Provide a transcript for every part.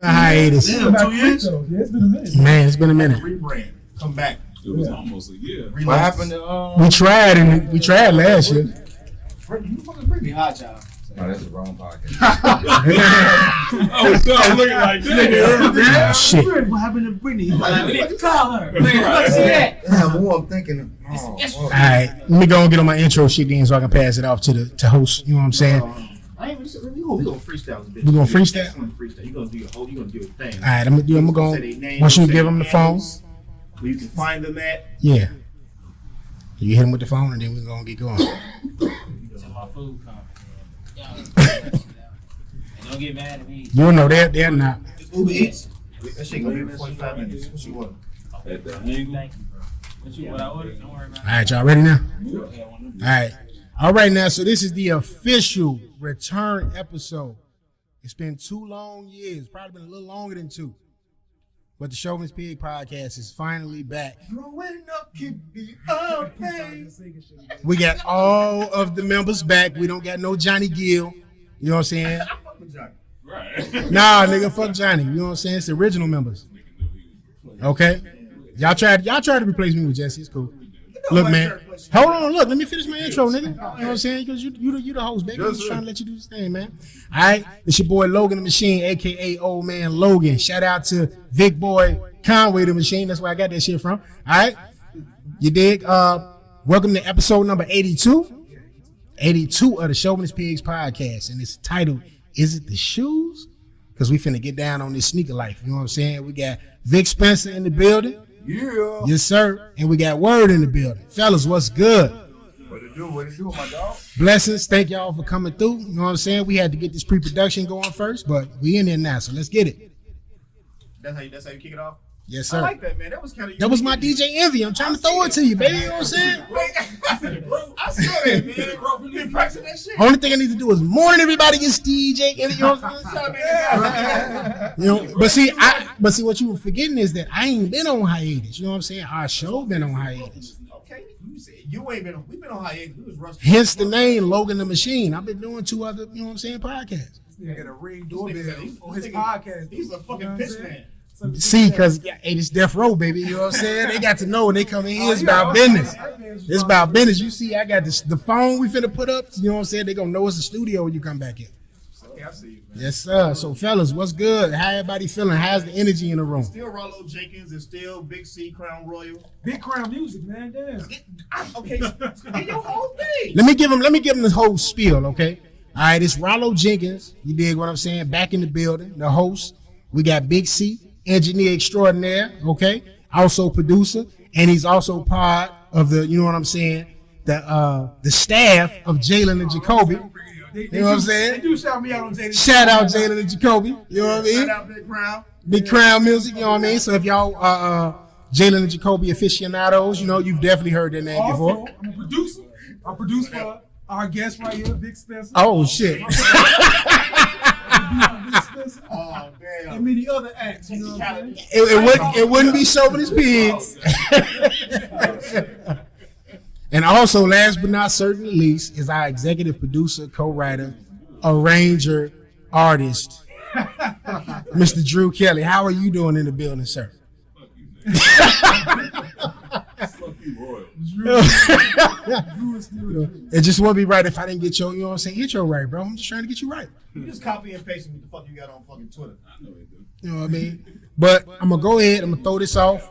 hiatus. Damn, 2 years? Yeah, it's been a minute. Man, it's been a minute. Rebrand. Come back. It was almost a year. What happened to We tried last year. Who the fuck is Brittany? Hot y'all. Oh, that's the wrong podcast. Oh, so I'm looking like that. Oh, shit. What happened to Brittany? We need to call her. Look, see that? Yeah, boy, I'm thinking. Oh, All right, let me go and get on my intro shit then so I can pass it off to host. You know what I'm saying? I ain't even we gonna freestyle this bitch. We gonna freestyle? You gonna do your whole. You gonna do your thing. All right, I'm gonna go. Say their name, Once you say give their them the phone, handles, where you can find them at. yeah. You hit them with the phone and then we're gonna get going. Till my food comes. And don't get mad at me. You know they're not. Just Uber Eats. That shit gonna be 45 minutes. What you want? At the angle. Thank you, bro. What I ordered, don't worry about All right, y'all ready now? it. All right now. So this is the official return episode. It's been 2 long years, probably been a little longer than 2. But the Shovanist Pigs Podcast is finally back. Growing up can be okay. We got all of the members back. We don't got no Johnny Gill. You know what I'm saying? Fuck with Johnny. Right. Nah, nigga, fuck Johnny. You know what I'm saying? It's the original members. Okay? Y'all tried to replace me with Jesse. It's cool. Look, man. Hold on, look. Let me finish my intro, nigga. You know what I'm saying? Because you the host, baby. I'm just trying to let you do this thing, man. All right? It's your boy Logan the Machine, a.k.a. Old Man Logan. Shout out to Vic Boy Conway the Machine. That's where I got that shit from. All right? You dig? Welcome to episode number 82. 82 of the Shovanist Pigs Podcast. And it's titled, Is It the Shoes? Because we finna get down on this sneaker life. You know what I'm saying? We got Vic Spencer in the building. yeah. Yes, sir. And we got Word in the building. Fellas, what's good? What it do, my dog? Blessings. Thank y'all for coming through. You know what I'm saying? We had to get this pre-production going first, but we in there now, so let's get it. That's how you kick it off. Yes, I sir. like that, man. That was kind of. That was my DJ Envy. I'm trying to throw it to you, baby. You know what I'm saying? I saw that, man. Bro, you practicing that shit. Only thing I need to do is morning everybody gets DJ Envy. You know what I'm saying? You know, but see, what you were forgetting is that I ain't been on hiatus. You know what I'm saying? Our show been on hiatus. Okay, you said you ain't been. We've been on hiatus. We was rusty. Hence the name Logan the Machine. I've been doing 2 other, you know what I'm saying, podcasts. You got a ring doorbell on his This nigga- podcast. He's a fucking piss man. See, because it's death row, baby. You know what I'm saying? They got to know when they come in here. It's about business. It's about business. You see, I got the phone we finna put up. You know what I'm saying? They gonna know it's the studio when you come back in. Yeah, I see you, man. Yes, sir. So, fellas, what's good? How everybody feeling? How's the energy in the room? Still Rallo Jenkins is still Big C Crown Royal. Big Crown music, man. Damn. Okay, get your whole thing. Let me give him this whole spiel, okay? All right, it's Rallo Jenkins. You dig what I'm saying? Back in the building, the host. We got Big C, engineer extraordinaire, okay? Also producer, and he's also part of the, you know what I'm saying, the staff of Jalen and Jacoby. You know what I'm saying? They do shout me out on Jalen. Shout out Jalen and Jacoby. You know what I mean? Shout out Big Crown. Big Crown Music, you know what I mean? So if y'all Jalen and Jacoby aficionados, you know, you've definitely heard their name Also, before. I'm a producer. I produce for our guest right here, Big Spencer. Oh, shit. Oh, damn. And many other acts, you know what I'm saying? It wouldn't be Shovanist Pigs. And also, last but not certainly least, is our executive producer, co-writer, arranger, artist, Mr. Drew Kelly. How are you doing in the building, sir? Fuck you, Royal. It just wouldn't be right if I didn't get your, you know what I'm saying, intro right, bro. I'm just trying to get you right. You just copy and paste what the fuck you got on fucking Twitter. I know they do. You know what I mean? But I'm going to go ahead. I'm going to throw this off.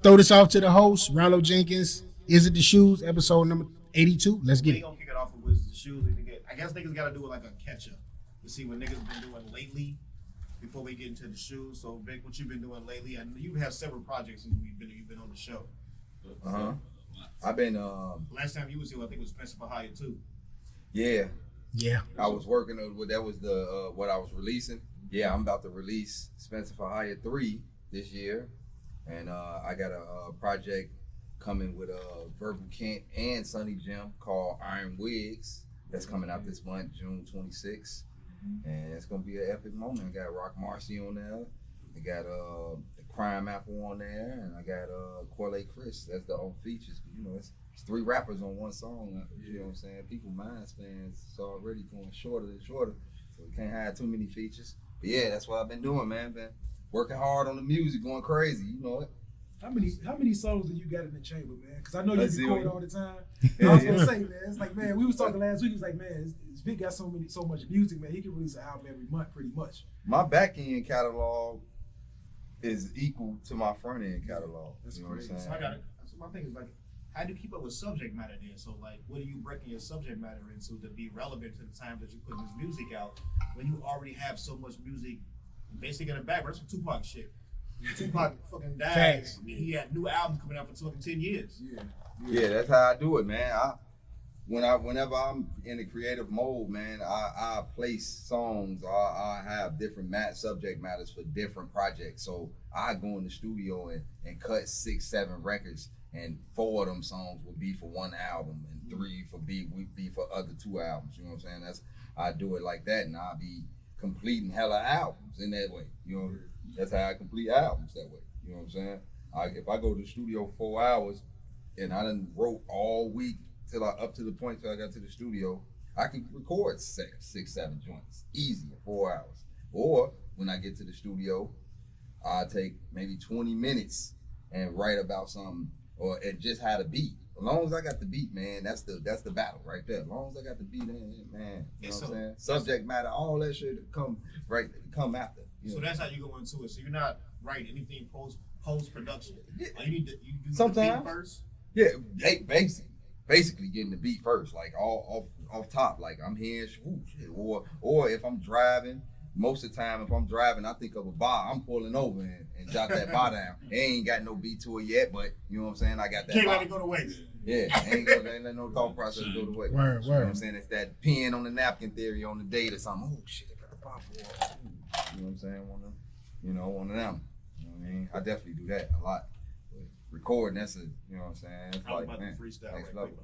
Throw this off to the host, Rallo Jenkins. Is It the Shoes? Episode number 82. Let's get We it. gonna kick it off with the shoes. I guess niggas gotta do it like a catch up to see what niggas been doing lately before we get into the shoes. So Vic, what you been doing lately? And you have several projects since you've been on the show. I've been Last time you was here, I think it was Spencer for Hire too. yeah. Yeah. I was working on that was the what I was releasing. Yeah, I'm about to release Spencer for Hire 3 this year, and I got a project coming with Verbal Kent and Sonny Jim called Iron Wigs. That's coming out this month, June 26th, and it's gonna be an epic moment. I got Rock Marcy on there. I got the Crime Apple on there, and I got Corley Chris. That's the old features. You know, it's 3 rappers on one song. You know what I'm saying? People mind spans is already going shorter and shorter, so we can't have too many features. But yeah, that's what I've been doing, man. Been working hard on the music, going crazy. You know it. How many songs do you got in the chamber, man? Because I know you Let's record see. all the time. I was gonna say, man, it's like, man, we was talking last week. He was like, man, this Vic got so much music, man. He can release an album every month, pretty much. My back end catalog is equal to my front end catalog. That's You know what I'm crazy. So saying? I got it. So my thing is like, how do you keep up with subject matter then? So like, what are you breaking your subject matter into to be relevant to the time that you're putting this music out when you already have so much music basically in the back? That's some Tupac shit. Tupac fucking died. Facts. He had new albums coming out for fucking 10 years. Yeah, that's how I do it, man. Whenever I'm in the creative mode, man, I place songs. I have different subject matters for different projects. So I go in the studio and cut 6, 7 records, and 4 of them songs would be for one album, and 3 would be for other 2 albums. You know what I'm saying? I do it like that, and I'll be completing hella albums in that way. You know, that's how I complete albums that way. You know what I'm saying? If I go to the studio 4 hours and I done wrote all week up to the point till I got to the studio, I can record 6, 7 joints easy in 4 hours. Or when I get to the studio, I take maybe 20 minutes and write about something, or it just had a beat. As long as I got the beat, man, that's the battle right there. As long as I got the beat, man, you know what I'm saying? Subject matter, all that shit come after. You know? So that's how you go into it. So you're not writing anything post production. Yeah. Like you do Sometimes. the beat first. Yeah, basically getting the beat first, like all off top. Like I'm hearing shit. Or if I'm driving, most of the time if I'm driving, I think of a bar, I'm pulling over and jot that bar down. It ain't got no beat to it yet, but you know what I'm saying? I got that Can't bar. let it go to waste. Yeah, ain't let no thought process go to waste. Word, You know what I'm word. saying? It's that pen on the napkin theory on the date or something. Oh shit, I got a bar for it. You know what I'm saying? One of them. You know what I mean? I definitely do that a lot. But recording, that's you know what I'm saying? It's I was like, about man, to freestyle next right level. quick,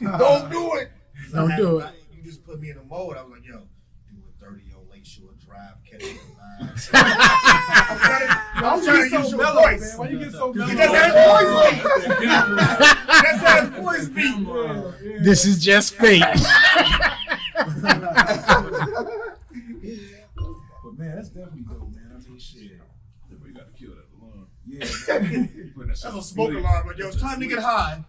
but I'm not gonna do it. Don't do it. Don't do it. You just put me in the mode. I was like, yo, do a 30 on Lakeshore Drive, catch it. I'm trying to use your voice. man? Why you get so mellow? That's how his voice beat. This is just fate. But man, that's definitely dope, man. I mean, shit. We gotta kill that alarm. Yeah. That's a smoke alarm, but yo, it's time to get high.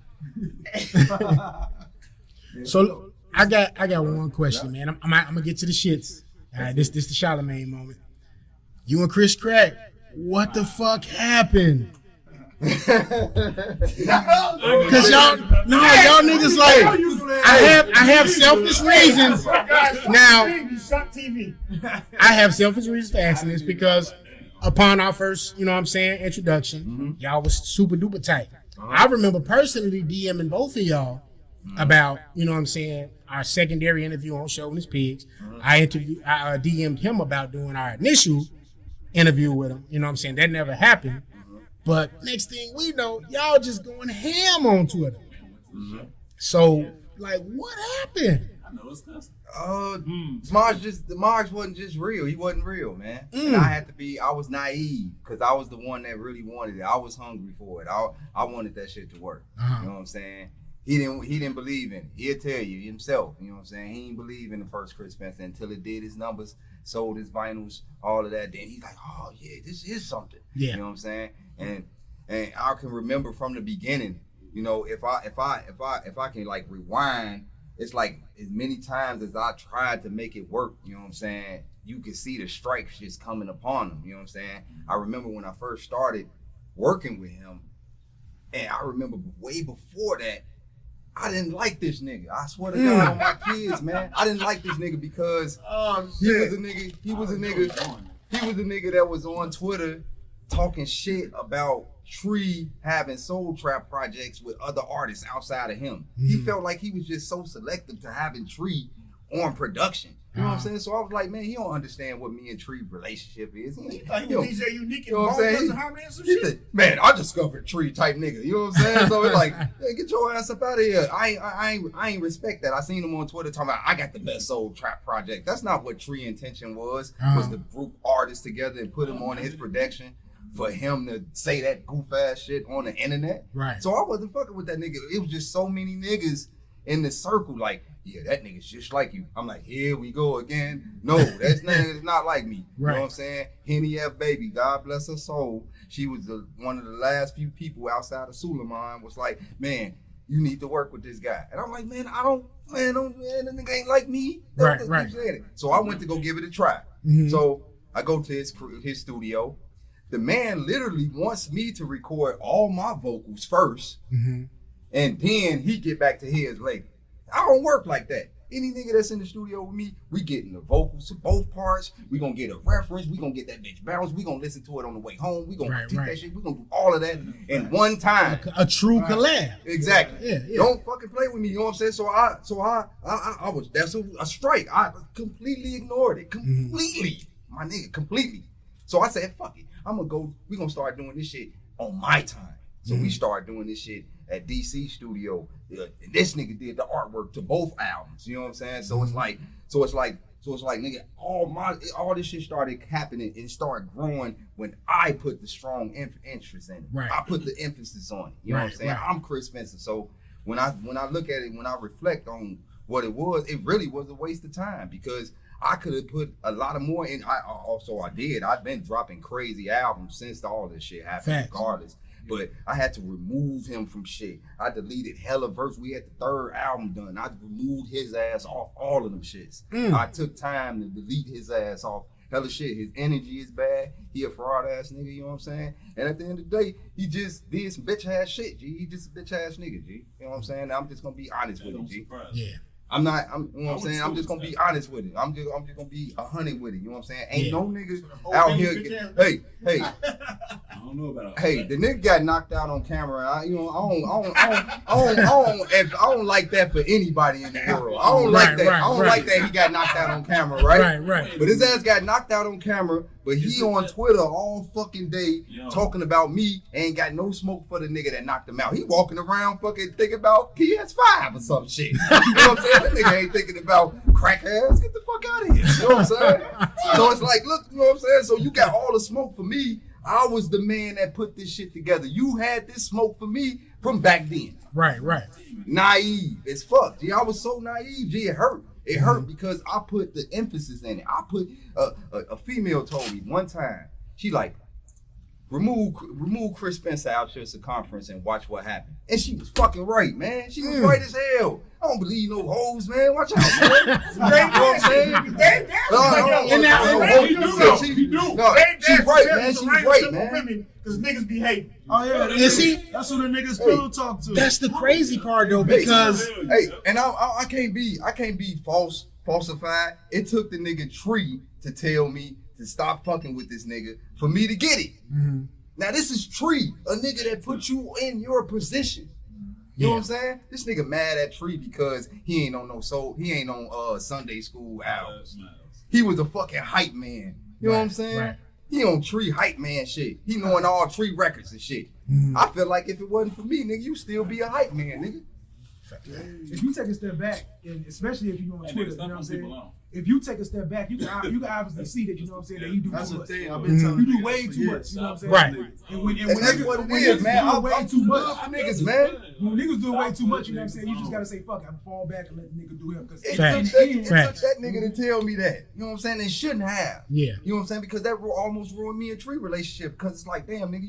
So I got one question, man. I'm gonna get to the shits. All right, this the Charlemagne moment. You and Chris Crack, what the fuck happened? Cause y'all niggas like I have selfish reasons. Now I have selfish reasons for asking this because upon our first, you know what I'm saying, introduction, y'all was super duper tight. I remember personally DMing both of y'all about, you know what I'm saying, our secondary interview on Shovanist Pigs. I DM'd him about doing our initial interview with him. You know what I'm saying? That never happened. But next thing we know, y'all just going ham on Twitter. So, like, what happened? I know it's custom. Marge wasn't just real. He wasn't real, man. And I was naive because I was the one that really wanted it. I was hungry for it. I wanted that shit to work. You know what I'm saying? He didn't believe in it. He'll tell you himself. You know what I'm saying? He didn't believe in the first Chris Spencer until it did his numbers, sold his vinyls, all of that. Then he's like, oh yeah, this is something. Yeah. You know what I'm saying? And I can remember from the beginning, you know, if I can like rewind, it's like as many times as I tried to make it work, you know what I'm saying, you could see the strikes just coming upon him, you know what I'm saying? I remember when I first started working with him, and I remember way before that, I didn't like this nigga. I swear to God on my kids, man. I didn't like this nigga because he was a nigga that was on Twitter talking shit about Tree having soul trap projects with other artists outside of him. He felt like he was just so selective to having Tree on production. You know what I'm saying? So I was like, man, he don't understand what me and Tree relationship is. He thought he was DJ Unique you and know what I'm saying? Bone Harmony and some shit. Man, I discovered Tree type nigga. You know what I'm saying? So it's like, hey, get your ass up out of here. I ain't respect that. I seen him on Twitter talking about I got the best soul trap project. That's not what Tree intention was to group artists together and put him on his production for him to say that goof ass shit on the internet. Right. So I wasn't fucking with that nigga. It was just so many niggas in the circle like, yeah, that nigga's just like you. I'm like, here we go again. No, that's not like me. You know what I'm saying? Henny F. Baby, God bless her soul. She was one of the last few people outside of Suleiman was like, man, you need to work with this guy. And I'm like, man, the nigga ain't like me. Right. So I went to go give it a try. So I go to his studio. The man literally wants me to record all my vocals first, and then he get back to his later. I don't work like that. Any nigga that's in the studio with me, we getting the vocals to both parts. We gonna get a reference. We gonna get that bitch balanced. We gonna listen to it on the way home. We gonna critique that shit. We gonna do all of that in one time. A true collab. Exactly. Yeah. Don't fucking play with me. You know what I'm saying? So I was, that's a strike. I completely ignored it. Completely. My nigga, completely. So I said, fuck it. We gonna start doing this shit on my time. So we started doing this shit at DC Studio. And this nigga did the artwork to both albums. You know what I'm saying? So it's like, nigga, all this shit started happening and started growing when I put the strong interest in it. Right. I put the emphasis on it. You know what I'm saying? I'm Chris Spencer. So when I look at it, when I reflect on what it really was a waste of time because I could have put a lot of more in. I did. I've been dropping crazy albums since all this shit happened, regardless. But I had to remove him from shit. I deleted hella verse. We had the third album done. I removed his ass off all of them shits. I took time to delete his ass off hella shit. His energy is bad. He a fraud ass nigga, you know what I'm saying? And at the end of the day, he just did some bitch ass shit, G. He just a bitch ass nigga, G. You know what I'm saying? I'm just gonna be honest with him, G. Yeah. You know what I'm saying? I'm just gonna be honest with it. I'm just gonna be 100 with it. You know what I'm saying? Ain't no niggas out here. Hey. I don't know about that. Hey, the nigga got knocked out on camera. I don't like that for anybody in the world. I don't like that. I don't like that he got knocked out on camera, right? Right. But his ass got knocked out on camera. But he on Twitter all fucking day talking about me. Ain't got no smoke for the nigga that knocked him out. He walking around fucking thinking about PS5 or some shit. You know what I'm saying? That nigga ain't thinking about crack ass. Get the fuck out of here. You know what I'm saying? So it's like, look, you know what I'm saying? So you got all the smoke for me. I was the man that put this shit together. You had this smoke for me from back then. Right. Naive as fuck. Gee, I was so naive. Gee, it hurt. It hurt because I put the emphasis in it. I put a female told me one time, she like, remove Chris Spencer out your circumference and watch what happened. And she was fucking right, man. She was right as hell. I don't believe no hoes, man. Watch out, man. You know what I'm saying? She's right, man. She's right, man. Because niggas be hating. Oh yeah, You see, that's who the niggas still talk to. that's the crazy part though, because And I can't be falsified. It took the nigga Tree to tell me to stop fucking with this nigga for me to get it. Now this is Tree, a nigga that put you in your position. You know what I'm saying? This nigga mad at Tree because he ain't on Sunday school albums. He was a fucking hype man. You know what I'm saying? Right. He on Tree hype man shit. He knowing all Tree records and shit. I feel like if it wasn't for me, nigga, you still be a hype man, nigga. If you take a step back, and especially if you go on Twitter, you know what I'm saying? If you take a step back, you can obviously see that, you know what I'm saying, that you do That's too the much. thing. I've been telling You do niggas way for too years. much, you know what I'm saying? Right. And that's what it is, man. I'm way too too good much. for niggas, man. When niggas do way too much, you know what I'm saying? You just gotta say, fuck it, I'm fall back and let the nigga do him. Because It Facts. took Facts. that nigga to tell me that. You know what I'm saying? They shouldn't have. Yeah. You know what I'm saying? Because that almost ruined me and Tree relationship. Because it's like, damn, nigga,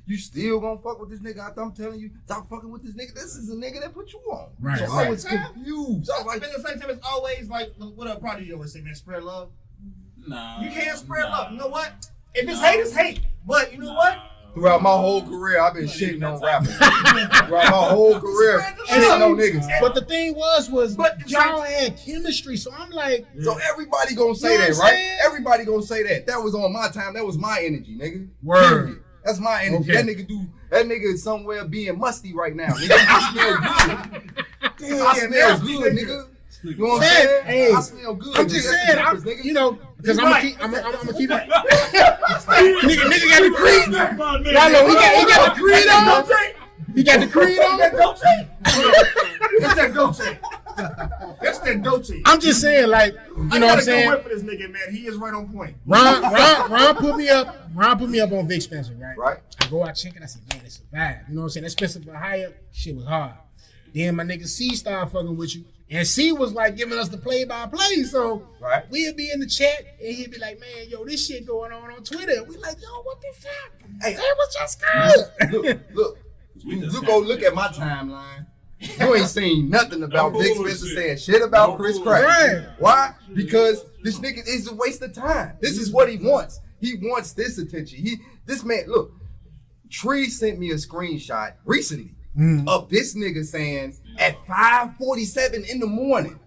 you still gonna fuck with this nigga after I'm telling you, stop fucking with this nigga. This is a nigga that put you on. Right, So right. I was confused. I was like, At the same time, it's always like what a Prodigy always say, man, spread love. Nah. You can't spread love. You know what? If it's hate, it's hate. But you know what? throughout my whole career, I've been shitting on rappers. Throughout my whole career, shitting on niggas. But the thing was y'all had chemistry, so I'm like, So everybody gonna say You know that, what I'm right? saying? Everybody gonna say that. That was on my time. That was my energy, nigga. Word. Period. That's my energy. Okay. That nigga is somewhere being musty right now. Nigga, I smell good. Damn, I smell good, nigga. You know what I'm saying? Hey, I smell good. I'm just saying, nigga. you know, because I'm gonna keep it. nigga got the creed. Y'all Rallo, he got the creed on. He got the creed on. It's that Dolce. That's that Dolce. I'm just saying, like, you know what I'm saying? Whip for this nigga, man. He is right on point. Ron put me up. Ron put me up on Vic Spencer, right? Right. I go out check it. I said, man, it's a vibe. You know what I'm saying? That Spencer for hire shit was hard. Then my nigga C started fucking with you. And C was like giving us the play-by-play. So Right. we'd be in the chat and he'd be like, man, yo, this shit going on Twitter. And we like, yo, what the fuck? Hey, That was just good. look. You go look at my timeline. You ain't seen nothing about Vic Spencer saying shit about Chris Crack. Right. Why? Because this nigga is a waste of time. This is what he wants. He wants this attention. This man, look, Tree sent me a screenshot recently of this nigga saying at 5:47 in the morning,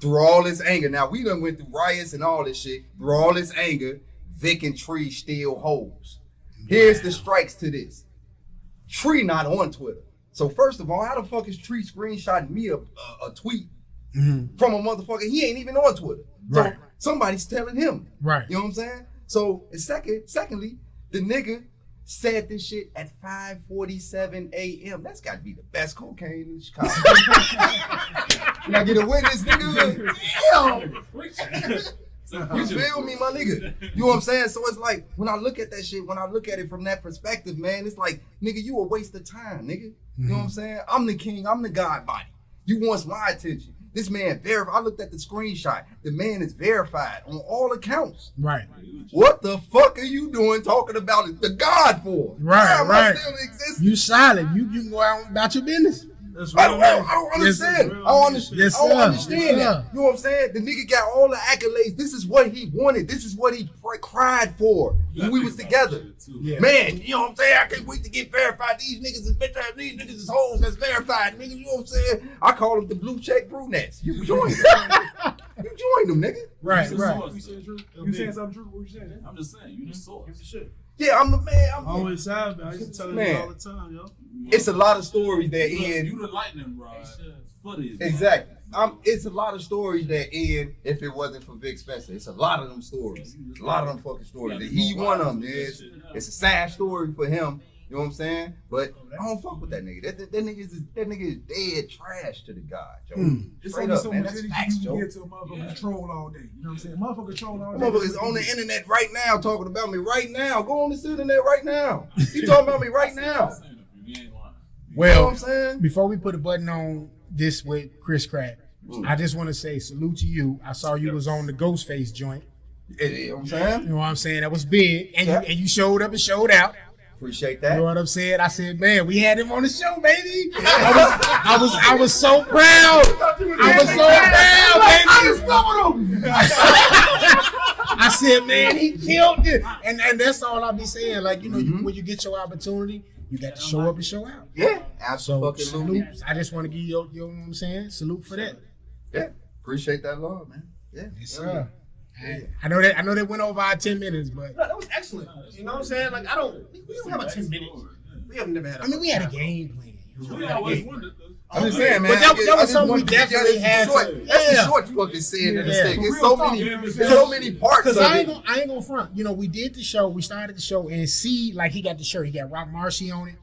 through all this anger. Now, we done went through riots and all this shit. Through all this anger, Vic and Tree still hoes. Here's the strikes to this. Tree not on Twitter. So first of all, how the fuck is Tree screenshotting me a tweet from a motherfucker? He ain't even on Twitter. Right. So somebody's telling him. Right. You know what I'm saying? So secondly, the nigga said this shit at 5:47 a.m. That's got to be the best cocaine in Chicago. Can I get a witness, nigga? Damn. You feel me, my nigga? You know what I'm saying? So it's like, when I look at that shit, when I look at it from that perspective, man, it's like, nigga, you a waste of time, nigga. You know what I'm saying? I'm the king. I'm the god body. You wants my attention. This man verified. I looked at the screenshot. The man is verified on all accounts. Right. What the fuck are you doing talking about the God for? Right, Why am right. I still existing? You solid. You can go out about your business. That's I don't understand. Yes, I don't understand. yes, I don't sir. understand Yes, that. sir. You know what I'm saying? The nigga got all the accolades. This is what he wanted. This is what he cried for when we was together. Yeah. Man, you know what I'm saying? I can't wait to get verified. These niggas is bitch ass. These niggas is hoes that's verified. Nigga, you know what I'm saying? I call them the blue check brunettes. You join them. You join them, nigga. Right, You right. saying true? You saying something true? What you saying? I'm just saying, you the source. Yeah, I'm the man. I always have, man. I used to tell Man. them all the time, yo. It's a lot of stories that end. You the lightning rod for this. Exactly. It's a lot of stories that end if it wasn't for Vic Spencer. It's a lot of them stories. A lot of them fucking stories. He one of them. It's a sad story for him. You know what I'm saying? But I don't fuck with that nigga. That nigga is dead trash to the God, Joe. There's Straight only up, so man. much That's energy facts, you Joe. can get to a motherfucker troll all day. You know what I'm saying? Motherfucker troll all day. Motherfuckers on the internet right now talking about me right now. Go on this internet right now. He talking about me right now. You know what Well, I'm saying? before we put a button on this with Chris Crack, I just want to say salute to you. I saw you was on the Ghostface joint. You know what I'm saying? You know what I'm saying? That was big. And Yeah. you showed up and showed out. Appreciate You know that. what I'm saying? I said, man, we had him on the show, baby. I was so proud. I was so proud, baby. I said, man, he killed it. And that's all I'll be saying. Like, you know, when you get your opportunity, you got to show up and show out. Yeah, So absolutely. salute. I just want to give you, you know what I'm saying? Salute for that. Yeah, appreciate that love, man. Yeah. Yes, sir. I know that went over our 10 minutes, but No, that was excellent. You know what I'm saying? Like, we don't have a 10 minutes. We have never had I mean, we had a game plan. You know? We always wondered. I'm just saying, man. But that I was just something we wanted to get definitely that had short. to- That's the yeah. short fucking saying in the Yeah. stick. For There's real so many parts Because of I it. ain't gonna front. You know, we did the show. We started the show, and C, like, he got the shirt. He got Rock Marcy on it.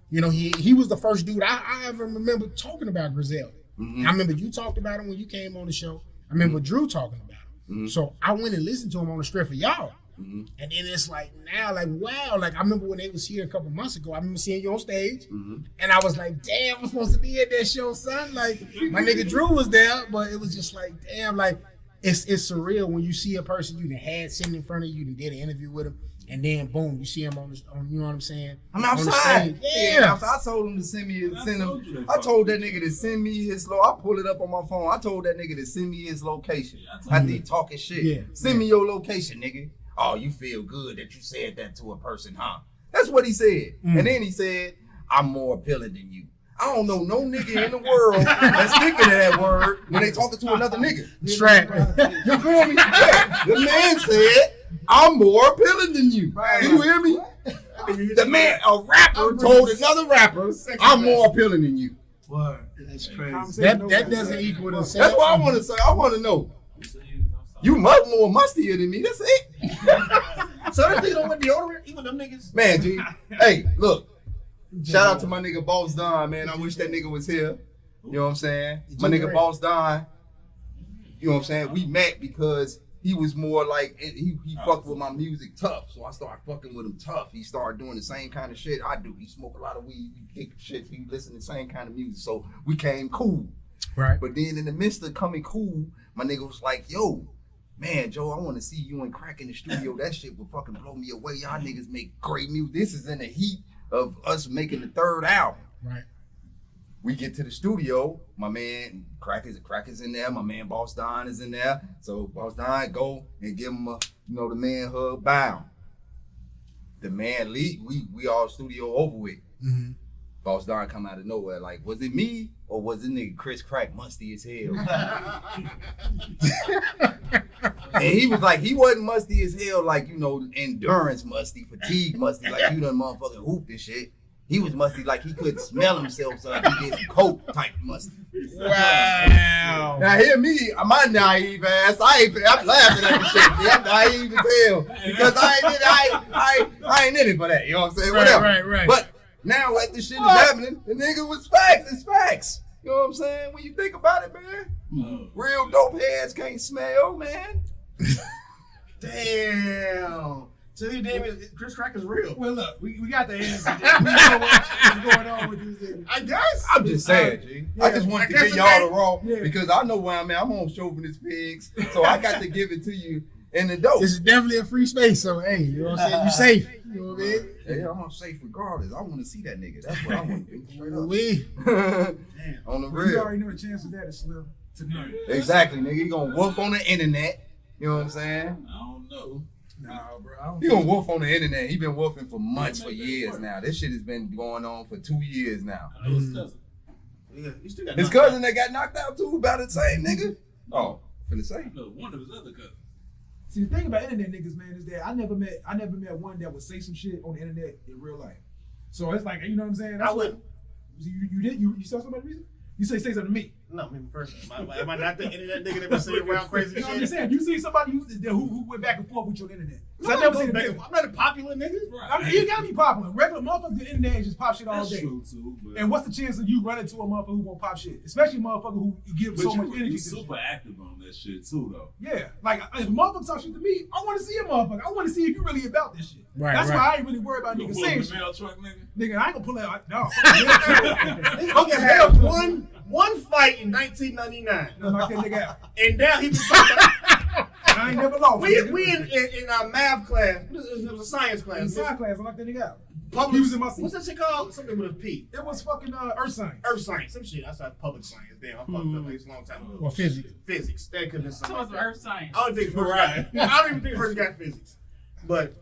You know, he was the first dude I ever remember talking about Griselda. I remember you talked about him when you came on the show. I remember Drew talking about him. So I went and listened to him on the strength of y'all. And then it's like now, like, wow. Like, I remember when they was here a couple months ago, I remember seeing you on stage. And I was like, damn, I'm supposed to be at that show, son. Like, my nigga Drew was there, but it was just like, damn, like, it's surreal when you see a person you done had sitting in front of you and did an interview with him, and then boom, you see him on you know what I'm saying? I'm On the outside. stage. Yeah, I told him to send him. I told that nigga to send me his I pull it up on my phone. I told that nigga to send me his location. After he talking shit. Yeah. Send me your location, nigga. Oh, you feel good that you said that to a person, huh? That's what he said. And then he said, I'm more appealing than you. I don't know no nigga in the world that's thinking of that word when they talking to another nigga. Strap. You feel me? Yeah. The man said, I'm more appealing than you. You hear me? The man, a rapper, told another rapper, I'm more appealing than you. What? That's crazy. That doesn't equal the same. That's what I want to say. I want to know. You much more mustier than me. That's it. So this nigga don't want deodorant? Even them niggas? Man, G. Hey, look. Shout out to my nigga Boss Don, man. I wish that nigga was here. You know what I'm saying? My nigga Boss Don. You know what I'm saying? We met because he was more like he fucked with my music tough. So I started fucking with him tough. He started doing the same kind of shit I do. He smoked a lot of weed, we kick shit, he listened to the same kind of music. So we came cool. Right. But then in the midst of coming cool, my nigga was like, yo, man, Joe, I want to see you and Crack in the studio. That shit would fucking blow me away. Y'all niggas make great music. This is in the heat of us making the third album. Right. We get to the studio, my man Crack is in there, my man Boss Don is in there. So Boss Don go and give him the man hug bow. The man leave, we all studio over with. Mm-hmm. Boss Don come out of nowhere like, was it me or was it nigga Chris Crack musty as hell? And he was like, he wasn't musty as hell like, endurance musty, fatigue musty, like you done motherfucking hooped and shit. He was musty like he couldn't smell himself, so he did some coke type musty. Wow. Now hear me, my naive ass, I'm laughing at the shit. I'm naive as hell because I ain't in it for that. You know what I'm saying? Whatever. Right. But now that this shit is happening, the nigga was facts. It's facts. You know what I'm saying? When you think about it, man, real dope heads can't smell, man. Damn. So you damn Chris Crack is real. Well, look, we got the answer. We know what's going on with this nigga. I guess. I'm just saying, G. I just wanted to give y'all the raw because I know where I'm at. I'm on Chauvinist Pigs, so I got to give it to you in the dope. This is definitely a free space, so hey, you know what I'm saying? You safe. You know what I mean? Yeah, I'm safe regardless. I want to see that nigga. That's what I want to do. Straight up. We. On the Well, you real. already know the chance of that is slim to none. Exactly, nigga. You gonna woof on the internet. You know what I'm saying? I don't know. Nah, bro. I don't He gonna woof on the internet. He been woofing for months, for years now. This shit has been going on for 2 years now. I know his cousin. Yeah, you still got His knocked out. cousin that got knocked out too, about the same nigga. Oh, finna say. I know one of his other cousins. See, the thing about internet niggas, man, is that I never met one that would say some shit on the internet in real life. So it's like, you know what I'm saying? That's I wouldn't. You saw somebody reason? You say something to me. No, me personally. Am I not the internet nigga that been saying around crazy You know what I'm shit? saying? You see somebody who went back and forth with you on the internet. 'Cause I I'm never seen a nigga. not a popular nigga. I mean, you gotta be popular. Regular motherfuckers on the internet just pop shit all That's day. true too. But, And what's the chance of you running to a motherfucker who won't pop shit? Especially a motherfucker who gives but so much you energy to super shit. active on that shit too, though. Yeah, like if a motherfucker talk shit to me, I want to see a motherfucker. I want to see if you really about this shit. Right, That's right. why I ain't really worried about You niggas pull saying the shit. mail truck, nigga. Nigga, I ain't gonna pull out. No. Nigga had one fight in 1999, No, knock that nigga out. and now he was talking about. I ain't never lost. We in our math class. It was a science in class. science class, I knocked that nigga out. Public, He was in my seat. what's that shit called? Something with a P. It was fucking earth science. Earth science, some shit. I said public science. Damn, I fucked up. It's a long time ago. Or physics. Physics. That could have been something. Someone's like that. earth science. I don't think first Right. I don't even think first got physics. But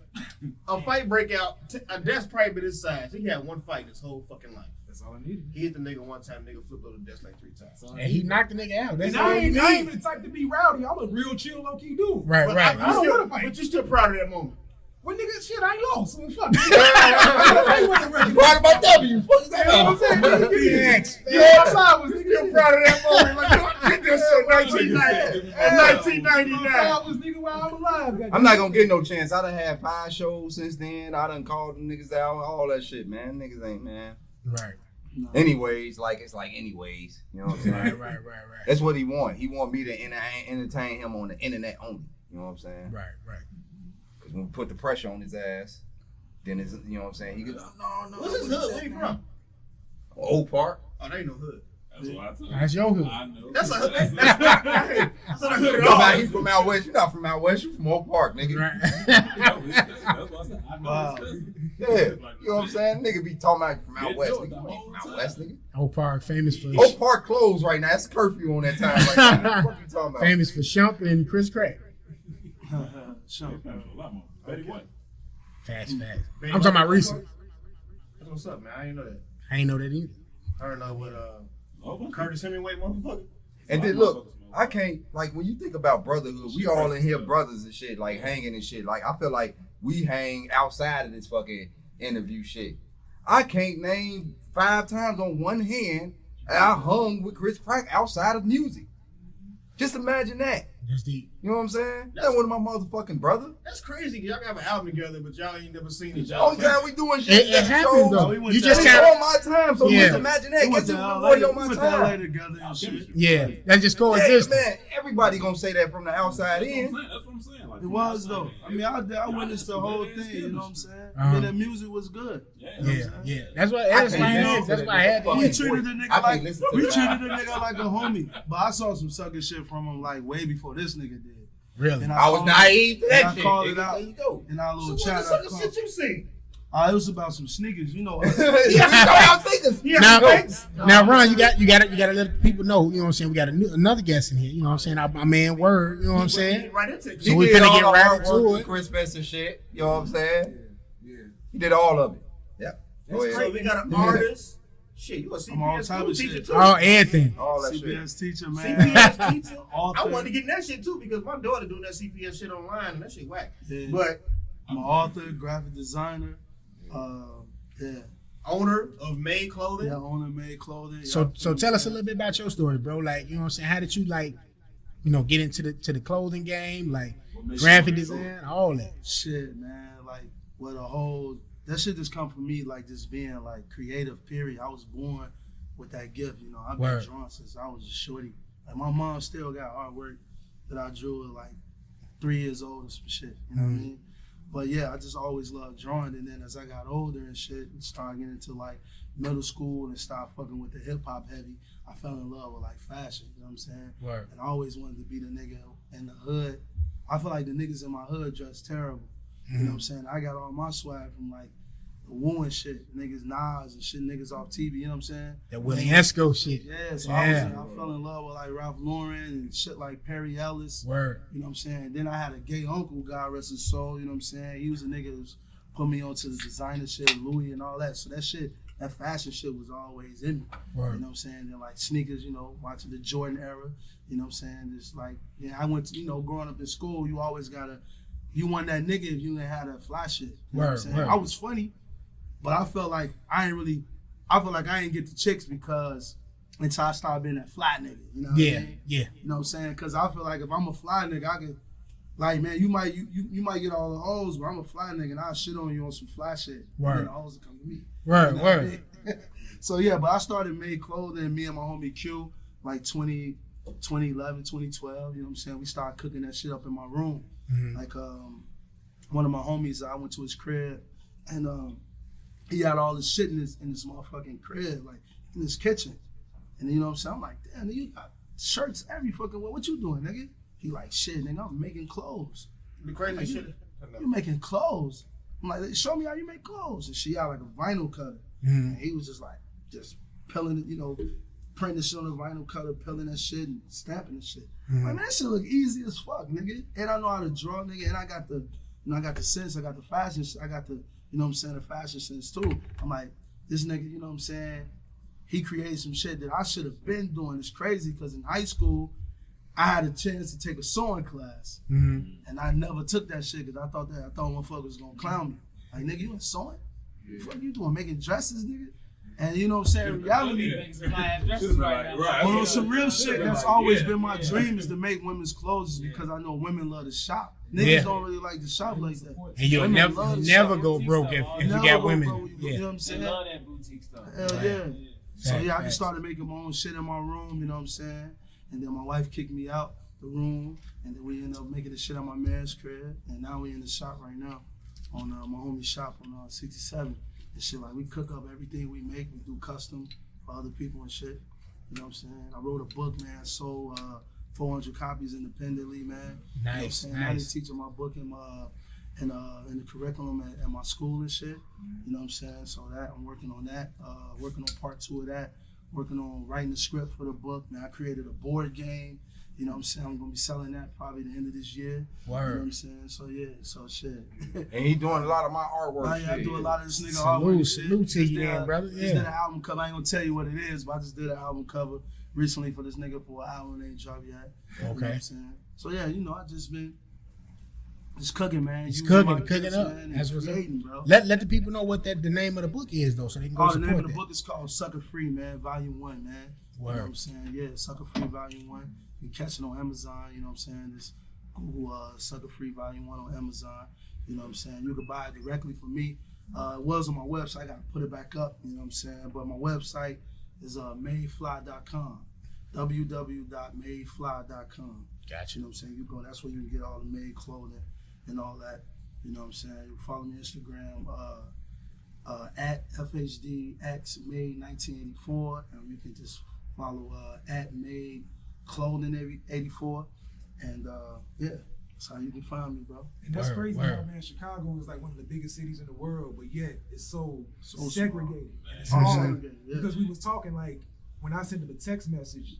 a fight breakout, that's probably been his size. He had one fight his whole fucking life. That's all I needed. He hit the nigga one time, nigga flipped over the desk like 3 times. And he knocked the nigga out. That's And all I you ain't need. the type to be rowdy. I'm a real chill, low key dude. Right, But right. I don't still, wanna fight. but you still proud of that moment. Well, nigga, shit, I ain't lost. So fuck. I ain't winning record. Proud of my W. Fuck is You know what I'm saying? that? Nigga, Thanks. you outside was nigga. Still proud of that moment. Like, I did this shit in 1999. I was nigga while I'm alive. goddamn. I'm not gonna get no chance. I done had 5 shows since then. I done called them niggas out, all that shit, man. Niggas ain't, man. Right. Anyways, it's like anyways. You know what I'm saying? Right. That's what he want. He want me to entertain him on the internet only. You know what I'm saying? Right. Because when we put the pressure on his ass, then it's, you know what I'm saying? He goes, no. What's his hood? Where you from? Old Park. Oh, there ain't no hood. That's what I told you. That's your hood. I know. That's a hood. That's That's not a hood at No, all. man, he from out west. You not from out west. You from Old Park, nigga. Right. that's what I said. I know Wow. his cousin. Yeah. You know what I'm saying? Nigga be talking about from out Yeah, west. no, Nigga, the you ain't whole from out time. west, nigga. Old Park, famous for Old Park closed right now. It's curfew on that time right now. What you talking about? famous for Shump and Chris Crack. Sure. A lot more. Betty White. Fast. I'm talking about recent. That's what's up, man. I didn't know that. I ain't know that either. I don't know what Oh, Curtis Hemingway motherfucker. And then look, I can't, like, when you think about brotherhood, we all in here brothers and shit, like hanging and shit. Like, I feel like we hang outside of this fucking interview shit. I can't name 5 times on one hand that I hung with Chris Crack outside of music. Just imagine that. That's deep. You know what I'm saying? That one of my motherfucking brother. That's crazy. Y'all got an album together, but y'all ain't never seen each All other. the time we doing shit. It happens though. we went You to just It's kind on of my time, so Yeah. just imagine that. We went Get to to LA, on my we went to LA time. together and shit. yeah. That's just Yeah, coexistence. man, everybody gonna say that from the outside in. That's what I'm saying. Like, It was though. I mean, I witnessed the whole thing. You know what I'm saying? Uh-huh. And the music was good. Yeah. That's why. That's why. That's why I had to. We hit. treated the I nigga can't like listen to we that. treated the nigga like a homie. But I saw some sucker shit from him like way before this nigga did. Really. And I was called naive to and that I shit. called it nigga. out. There you go. in our So little what chat. the sucker shit you seen? It was about some sneakers, you know. Yeah, I was thinking. Now, Ron, you got to let people know. You know what I'm saying? We got another guest in here. You know what I'm saying? My man Word. You know what I'm saying? Right into it. So we finna get right into it. Chris Spencer shit. You know what I'm saying? Yeah. He did all of it. Yep. Go ahead. So we got an artist. Shit, you a I'm all CPS type school of teacher shit. too. Oh, everything. All that shit. CPS teacher, man. CPS teacher. Author. I wanted to get in that shit too because my daughter doing that CPS shit online and that shit whack. Yeah. But I'm an author, graphic designer. Yeah. owner of Made Clothing. Yeah, owner made clothing. So tell us a little bit about your story, bro. Like, you know what I'm saying? How did you get into the clothing game, like graphic design, all that? Shit, man. Like, what a whole that shit just come from me, like just being like creative. Period. I was born with that gift. You know, I've been Word. drawing since I was a shorty. Like my mom still got artwork that I drew at like 3 years old and some shit. You know what I mean? But yeah, I just always loved drawing. And then as I got older and shit, and started getting into like middle school and started fucking with the hip hop heavy, I fell in love with like fashion. You know what I'm saying? Word. And I always wanted to be the nigga in the hood. I feel like the niggas in my hood dress terrible. You know what I'm saying? I got all my swag from like the Wu and shit, niggas Nas and shit, niggas off TV. You know what I'm saying? That Willie Esco shit. Yeah, so Yeah. I fell in love with like Ralph Lauren and shit like Perry Ellis. Word. You know what I'm saying? Then I had a gay uncle, God rest his soul, you know what I'm saying? He was a nigga who put me onto the designer shit, Louis and all that. So that shit, that fashion shit was always in me. Word. You know what I'm saying? Then like sneakers, you know, watching the Jordan era, you know what I'm saying? Just like, yeah, I went to, you know, growing up in school, you always you want that nigga if you ain't had that fly shit. You know what I'm Word, saying? word. I was funny, but I felt like I ain't get the chicks because until I started being that fly nigga. You know what I Yeah, mean? yeah. You know what I'm saying? Because I feel like if I'm a fly nigga, I can, like, man, you might get all the hoes, but I'm a fly nigga and I'll shit on you on some fly shit. Word. And then the hoes will come to me. Word, You know what I word. mean? So yeah, but I started Made Clothing, me and my homie Q, like 2011, 2012, you know what I'm saying? We started cooking that shit up in my room. Like one of my homies, I went to his crib and he had all this shit in his motherfucking crib, like in his kitchen. And you know what I'm saying? I'm like, damn, nigga, you got shirts every fucking way. What you doing, nigga? He like, shit, nigga, I'm making clothes. The crazy Like, shit. You making clothes? I'm like, show me how you make clothes. And she had like a vinyl cutter. Mm-hmm. And he was just peeling it, you know, printing the shit on the vinyl cutter, peeling that shit and stamping the shit. Mm-hmm. Like, man, that shit look easy as fuck, nigga. And I know how to draw, nigga. And I got the, you know, I got the sense, I got the fashion, I got the, you know what I'm saying, the fashion sense too. I'm like, this nigga, you know what I'm saying? He created some shit that I should have been doing. It's crazy because in high school, I had a chance to take a sewing class. Mm-hmm. And I never took that shit because I thought motherfuckers was gonna clown me. Like, nigga, you in sewing? What you doing? Making dresses, nigga? And you know what I'm saying? In reality, Right. on some real shit, that's always been my dream is to make women's clothes because I know women love to shop. Niggas Yeah. don't really like to shop like that. And you'll Women love to never shop. go broke if you Never got go women. broke, you know what I'm They saying? love that boutique stuff. Hell yeah. So Fact, yeah, I fact. just started making my own shit in my room, you know what I'm saying? And then my wife kicked me out the room, and then we ended up making the shit at my man's crib, and now we in the shop right now, on my homie's shop on 67. And shit, like we cook up everything we make, we do custom for other people and shit. You know what I'm saying? I wrote a book, man, sold 400 copies independently, man. You know what I'm Nice, saying? I nice. teaching my book in the curriculum at my school and shit. You know what I'm saying? So that I'm working on that, working on part 2 of that, working on writing the script for the book. Man, I created a board game. You know what I'm saying? I'm gonna be selling that probably the end of this year. You know what I'm saying? So yeah, so shit. And he doing a lot of my artwork. I do a lot of this nigga Salute, artwork and shit. salute to Just you did then, a- brother. Just Yeah. did an album cover. I ain't gonna tell you what it is, but I just did an album cover recently for this nigga for an album that ain't dropped yet. You know what Okay. I'm saying? So yeah, you know, I just been just cooking, man. Just Using my cooking gifts, up. man, and That's what's up. creating, bro. Let the people know what the name of the book is though, so they can go Oh, the support name of the that. book is called Sucker Free, man, Volume 1, man. You know what I'm saying? Yeah, Sucker Free Volume 1. You can catch it on Amazon, you know what I'm saying? This Google Sucker Free Volume 1 on Amazon, you know what I'm saying? You can buy it directly from me. It was on my website. I got to put it back up, you know what I'm saying? But my website is madefly.com, www.madefly.com. Gotcha. You know what I'm saying? You go, that's where you can get all the made clothing and all that. You know what I'm saying? You can follow me on Instagram, at FHDXMade1984, and you can just follow at Made Clothing 84, and yeah, that's how you can find me, bro. And that's Word, crazy, word. man. Chicago is like one of the biggest cities in the world, but yet it's so So segregated. And it's All hard segregated, yeah. because we was talking like when I sent him a text message,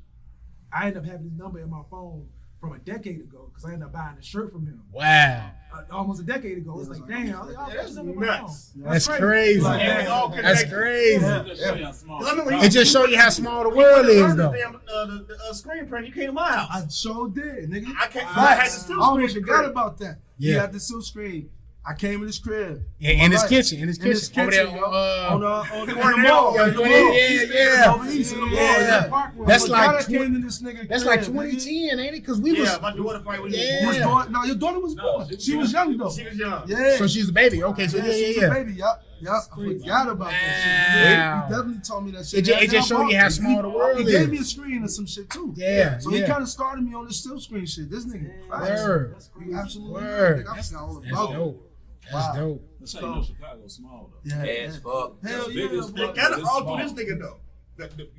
I ended up having his number in my phone from a decade ago because I ended up buying a shirt from him Wow. almost a decade ago. It's Yeah, like, it's like, damn, yeah, I'll that's put him in my nuts. phone. That's crazy. Like, Yeah, we all That's connected. crazy. Just show you how small. I remember It just show you how small the world is, though. The screen print. You came to my house. I sure did, nigga. I can't. I Facts. had the still I almost screen forgot print. about that. Yeah. He had the silk screen. I came in his crib. In his Right. kitchen. In his In his kitchen. Over kitchen, there, yo. on the mall. Cornell. In the Yeah, mall. yeah, yeah. Over east in the mall. Yeah. Yeah. Parkway. That's I like forgot I 20 came in this nigga That's crib, like 2010, ain't it? Because we Yeah, was. my daughter probably was. Yeah. Your daughter, no, your daughter was born. She was young though. She was young. Yeah. So she's a baby. Okay, so she was yeah. a baby. Yup. I forgot about that shit. Wow. He definitely told me that shit. It just show you how small the world He is. gave me a screen and some shit too. Yeah, So he yeah. kind of started me on this still screen shit. This nigga. facts. Word. He absolutely. Word. I forgot all That's about it. dope. That's Wow. dope. That's how you know Chicago's small though. Yeah. As fuck. Hell Big yeah. as They fuck. gotta It's all small. do this nigga though.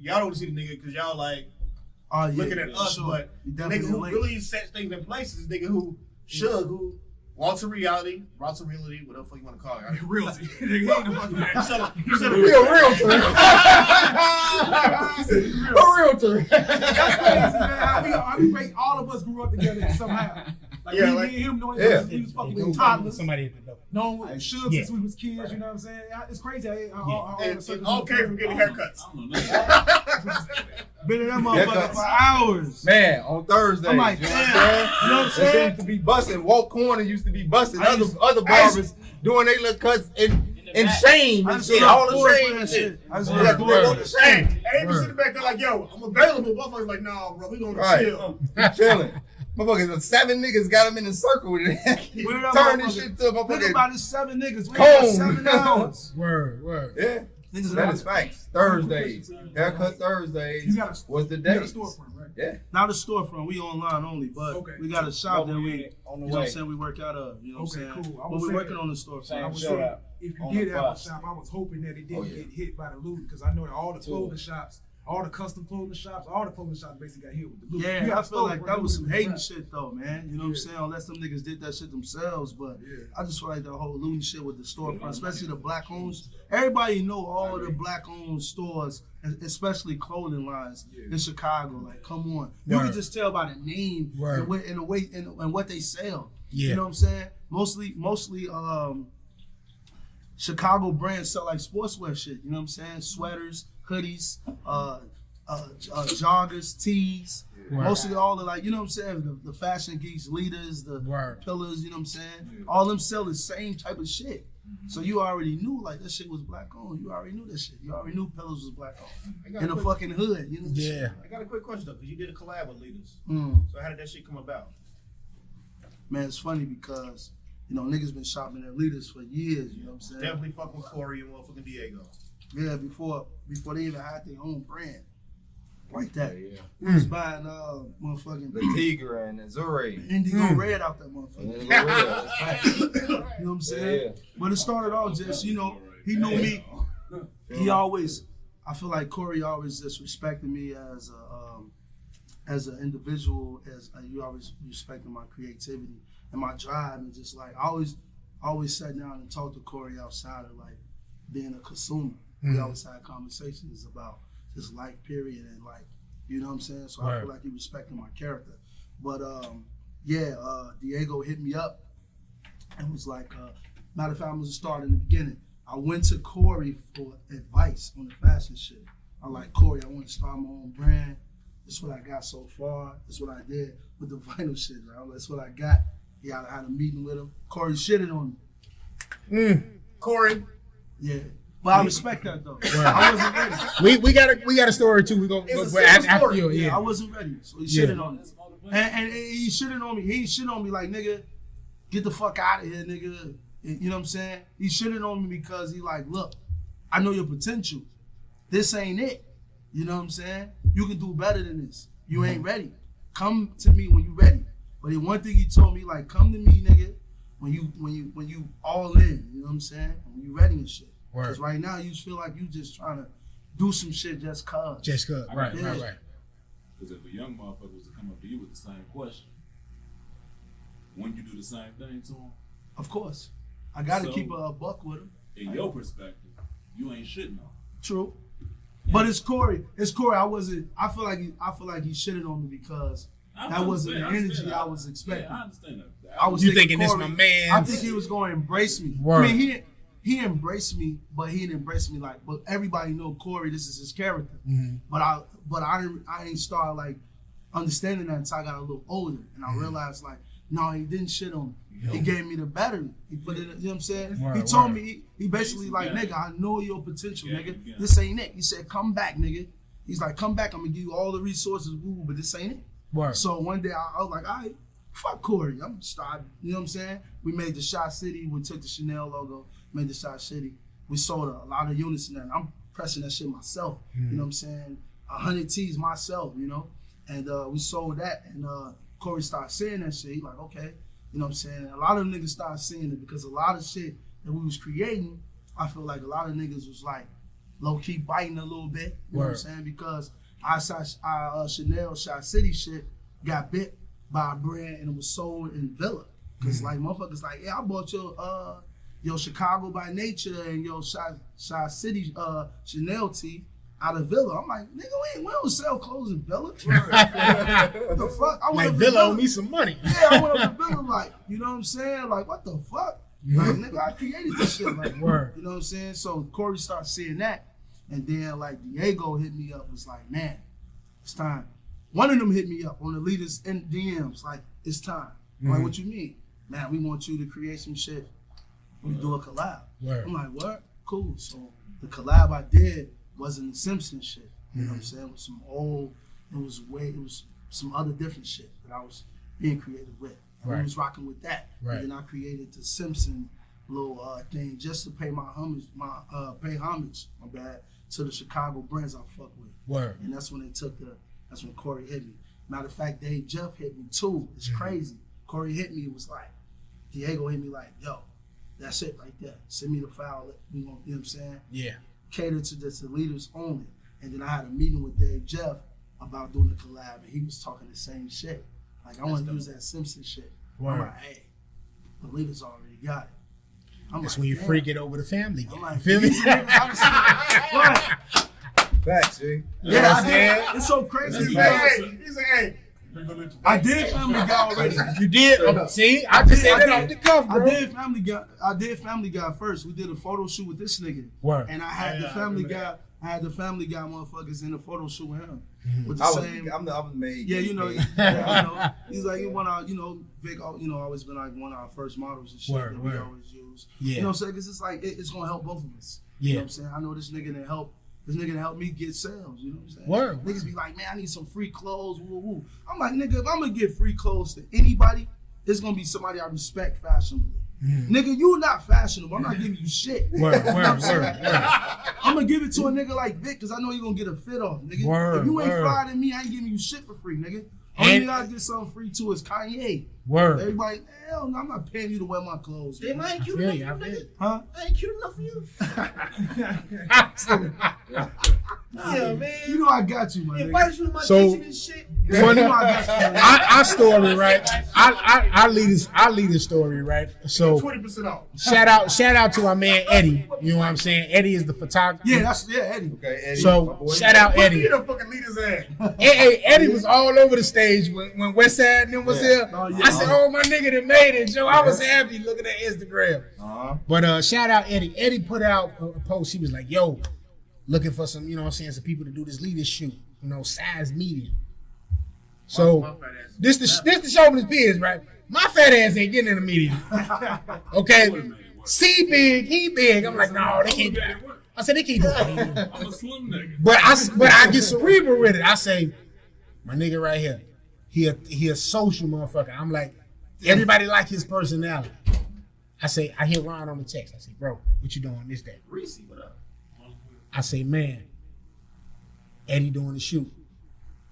Y'all don't see the nigga because y'all like Oh, yeah, looking at yeah, us, sure. but He the nigga definitely who late. really sets things in place is the nigga who should, who brought to reality, whatever the fuck you want to call it. Realty. Nigga, he ain't no fucking You said a A realtor. That's crazy, man. How we rate all of us grew up together somehow. Like Yeah, me like- and him knowing Yeah. we was fucking with toddlers, Somebody at the door. knowing what should Yeah. since we was kids. You know what I'm saying? It's crazy. It all came from getting haircuts. I don't know nothing. Been in that motherfucker for hours. Man, on Thursdays. I'm like, you know damn. what I'm saying? You know what I'm It saying? used to be busting. Walk Corner used to be busting. I used- Other barbers doing their little cuts in shame I and just shit. look All the forward shame to and that shit. shit. I just You look have to forward look to on the that shame. And they be sitting back there like, yo, I'm available. Motherfuckers like, nah, bro, we gonna Right. chill. Chilling. Motherfuckers, 7 niggas got them in a circle. Where that Turn this motherfucker- shit to a Think motherfucker. about it, 7 niggas. We got Comb. 7 hours. Word. Yeah. Niggas That is facts. Thursdays. Haircut Thursdays You got was the You got a day. storefront, right? Yeah. Not a storefront. We online only, but Okay. we got a shop that we, On the you know what way. I'm saying, we work out of. You know what I'm Okay, saying? cool. I But was we're saying- working on the I storefront. was Shout saying, out if you on did the have a bus. shop, I was hoping that it didn't Oh, yeah. get hit by the loot because I know that all the clothing shops, all the custom clothing shops, all the clothing shops basically got hit with the loot. You Yeah, got I feel like storefront, that was some nobody hating was shit though, man. You know what I'm saying? Unless them niggas did that shit themselves, but Yeah. I just feel like the whole looting shit with the storefront, especially the black owned. Everybody know all the black owned stores, especially clothing lines in Chicago. Like, come on, you Word. can just tell by the name Word. and the way and what they sell. Yeah. You know what I'm saying? Mostly, Chicago brands sell like sportswear shit. You know what I'm saying? Sweaters, hoodies, joggers, tees. Word. Mostly all the like, you know what I'm saying? The fashion geeks, leaders, the Word. pillars, you know what I'm saying? All them sell the same type of shit. So you already knew like that shit was black owned. You already knew that shit. You already knew pillars was black owned. In the fucking hood, you know? Yeah. I got a quick question though, because you did a collab with Leaders. Mm. So how did that shit come about? Man, it's funny because, you know, niggas been shopping at Leaders for years, you know what I'm saying? Definitely fuck with Corey and motherfucking Diego. Yeah, before they even had their own brand. Like that. Yeah. We was buying motherfucking The Tigre and the Zure. Indigo Red out that motherfucker. You know what I'm saying? Yeah. But it started off just, you know, he knew me. He always, I feel like Corey always just respected me as an individual, as you always respected my creativity and my drive, and just like I always sat down and talked to Corey outside of like being a consumer. We always had conversations about his life period and like, you know what I'm saying? So I feel like he respected my character. But Diego hit me up and was like, matter of fact, I'm gonna start in the beginning. I went to Corey for advice on the fashion shit. I like, Corey, I want to start my own brand. This is what I got so far. This is what I did with the vinyl shit. Right? That's what I got. Yeah, I had a meeting with him. Corey shitted on me. Corey. Yeah. But I respect that though. I wasn't ready. We got a story too. We go after you. Yeah. I wasn't ready, so he shitted on me. And he shitted on me. He ain't shit on me like, nigga, get the fuck out of here, nigga. You know what I'm saying? He shitted on me because he like, look, I know your potential. This ain't it. You know what I'm saying? You can do better than this. You ain't ready. Come to me when you ready. But the one thing he told me, like, come to me, nigga, when you all in. You know what I'm saying? When you ready and shit. Because right now you feel like you just trying to do some shit just cause. Just cause. Right. Because if a young motherfucker was to come up to you with the same question, wouldn't you do the same thing to him? Of course. I got to keep a buck with him. In your perspective, you ain't shitting on him. True. Yeah. But it's Corey. I feel like he shitted on me because that wasn't the energy I was expecting. Yeah, I understand that. I was thinking this my man. I think he was going to embrace me. Word. I mean, he embraced me, but he didn't embrace me like. But everybody know Corey. This is his character. Mm-hmm. But I ain't start like understanding that until I got a little older, and I realized like, no, he didn't shit on me. He gave me the battery. He put it. You know what I'm saying? He told me. He basically like, nigga, I know your potential, nigga. This ain't it. He said, come back, nigga. He's like, come back. I'm gonna give you all the resources, but this ain't it. Word. So one day I was like, all right, fuck Corey. I'm gonna start. You know what I'm saying? We made the Shot City. We took the Chanel logo, made the Shot City. We sold a lot of units in that. I'm pressing that shit myself. You know what I'm saying? 100 T's myself. You know, and we sold that. And Corey started saying that shit. He like, okay. You know what I'm saying? A lot of niggas started seeing it because a lot of shit that we was creating, I feel like a lot of niggas was like low-key biting a little bit. You know what I'm saying? Because our Chanel Shot City shit got bit by a brand and it was sold in Villa. Because like motherfuckers like, yeah, I bought your Chicago by Nature and your Shot City Chanel tee out of Villa. I'm like, nigga, we don't sell clothes in Villa. What the fuck? I like Villa owe me some money. Yeah, I went up to Villa like, you know what I'm saying? Like, what the fuck? Like, nigga, I created this shit. Like, Word. You know what I'm saying? So Corey started seeing that. And then like Diego hit me up, was like, man, it's time. One of them hit me up on the leaders in DMs, like, it's time. I'm like, what you mean? Man, we want you to create some shit. We do a collab. Word. I'm like, what? Cool. So the collab I did wasn't the Simpsons shit. You know what I'm saying? It was some old, it was some other different shit that I was being creative with. And we was rocking with that. Right. And then I created the Simpson little thing just to pay homage to the Chicago brands I fuck with. Word. And that's when that's when Corey hit me. Matter of fact, Dave Jeff hit me too. It's crazy. Corey hit me, it was like, Diego hit me like, yo, that's it right there. Send me the file. We gonna, you know what I'm saying? Yeah. Cater to the leaders only. And then I had a meeting with Dave Jeff about doing a collab, and he was talking the same shit. Like, I want to use that Simpson shit. Word. I'm like, hey, the leaders already got it. That's like, when you damn. freak it over the family. I'm like, you feel me? Facts, G. Yeah, it's so crazy. He said, hey. I did Family Guy already. You did? See, I just said that off the cuff, bro. I did Family Guy first. We did a photo shoot with this nigga. Word. And I had the Family Guy. I had the Family Guy motherfuckers in the photo shoot with him. With the I'm the maid. Yeah, you know. He's like one of our, Vic, always been like one of our first models and shit that we always use. Yeah. You know what I'm saying? Because it's like it's gonna help both of us. Yeah. You know what I'm saying? I know this nigga to help. This nigga to help me get sales, you know what I'm saying? Word. Niggas be like, man, I need some free clothes, woo woo. I'm like, nigga, if I'm gonna give free clothes to anybody, it's gonna be somebody I respect fashionably. Nigga, you not fashionable. I'm not giving you shit. Word. I'm gonna give it to a nigga like Vic, because I know you're gonna get a fit off, nigga. Word, if you ain't flyer than me, I ain't giving you shit for free, nigga. Only nigga I get something free to is Kanye. Word. Everybody, hell no, I'm not paying you to wear my clothes. Damn, I ain't cute enough for you, nigga. Huh? I ain't cute enough for you. Yeah, man. You know I got you, man. Invite you to my So- kitchen and shit. Funny, You know I got you, man. our story, right? I lead this story, right? So 20% off. shout out to our man Eddie. You know what I'm saying? Eddie is the photographer. Yeah, Eddie. Okay, Eddie. So shout out Put me Eddie. in the fucking leader's ass. Eddie was all over the stage when West Side and them was here. Oh, yeah. I said, "Oh, my nigga that made it, Joe." I was happy looking at Instagram. But shout out Eddie. Eddie put out a post. He was like, "Yo, looking for some, some people to do this leader shoot, size medium." So this the Shovanist Pigs, right? My fat ass ain't getting in the medium. Okay, C big, he big. I'm like, no, they can't do that. I said, they keep doing it. I'm a slim nigga. But I get cerebral with it. I say, my nigga right here, he a social motherfucker. I'm like, everybody like his personality. I say, I hear Ron on the text. I say, bro, what you doing this day? Reese, what up? I say, man, Eddie doing the shoot,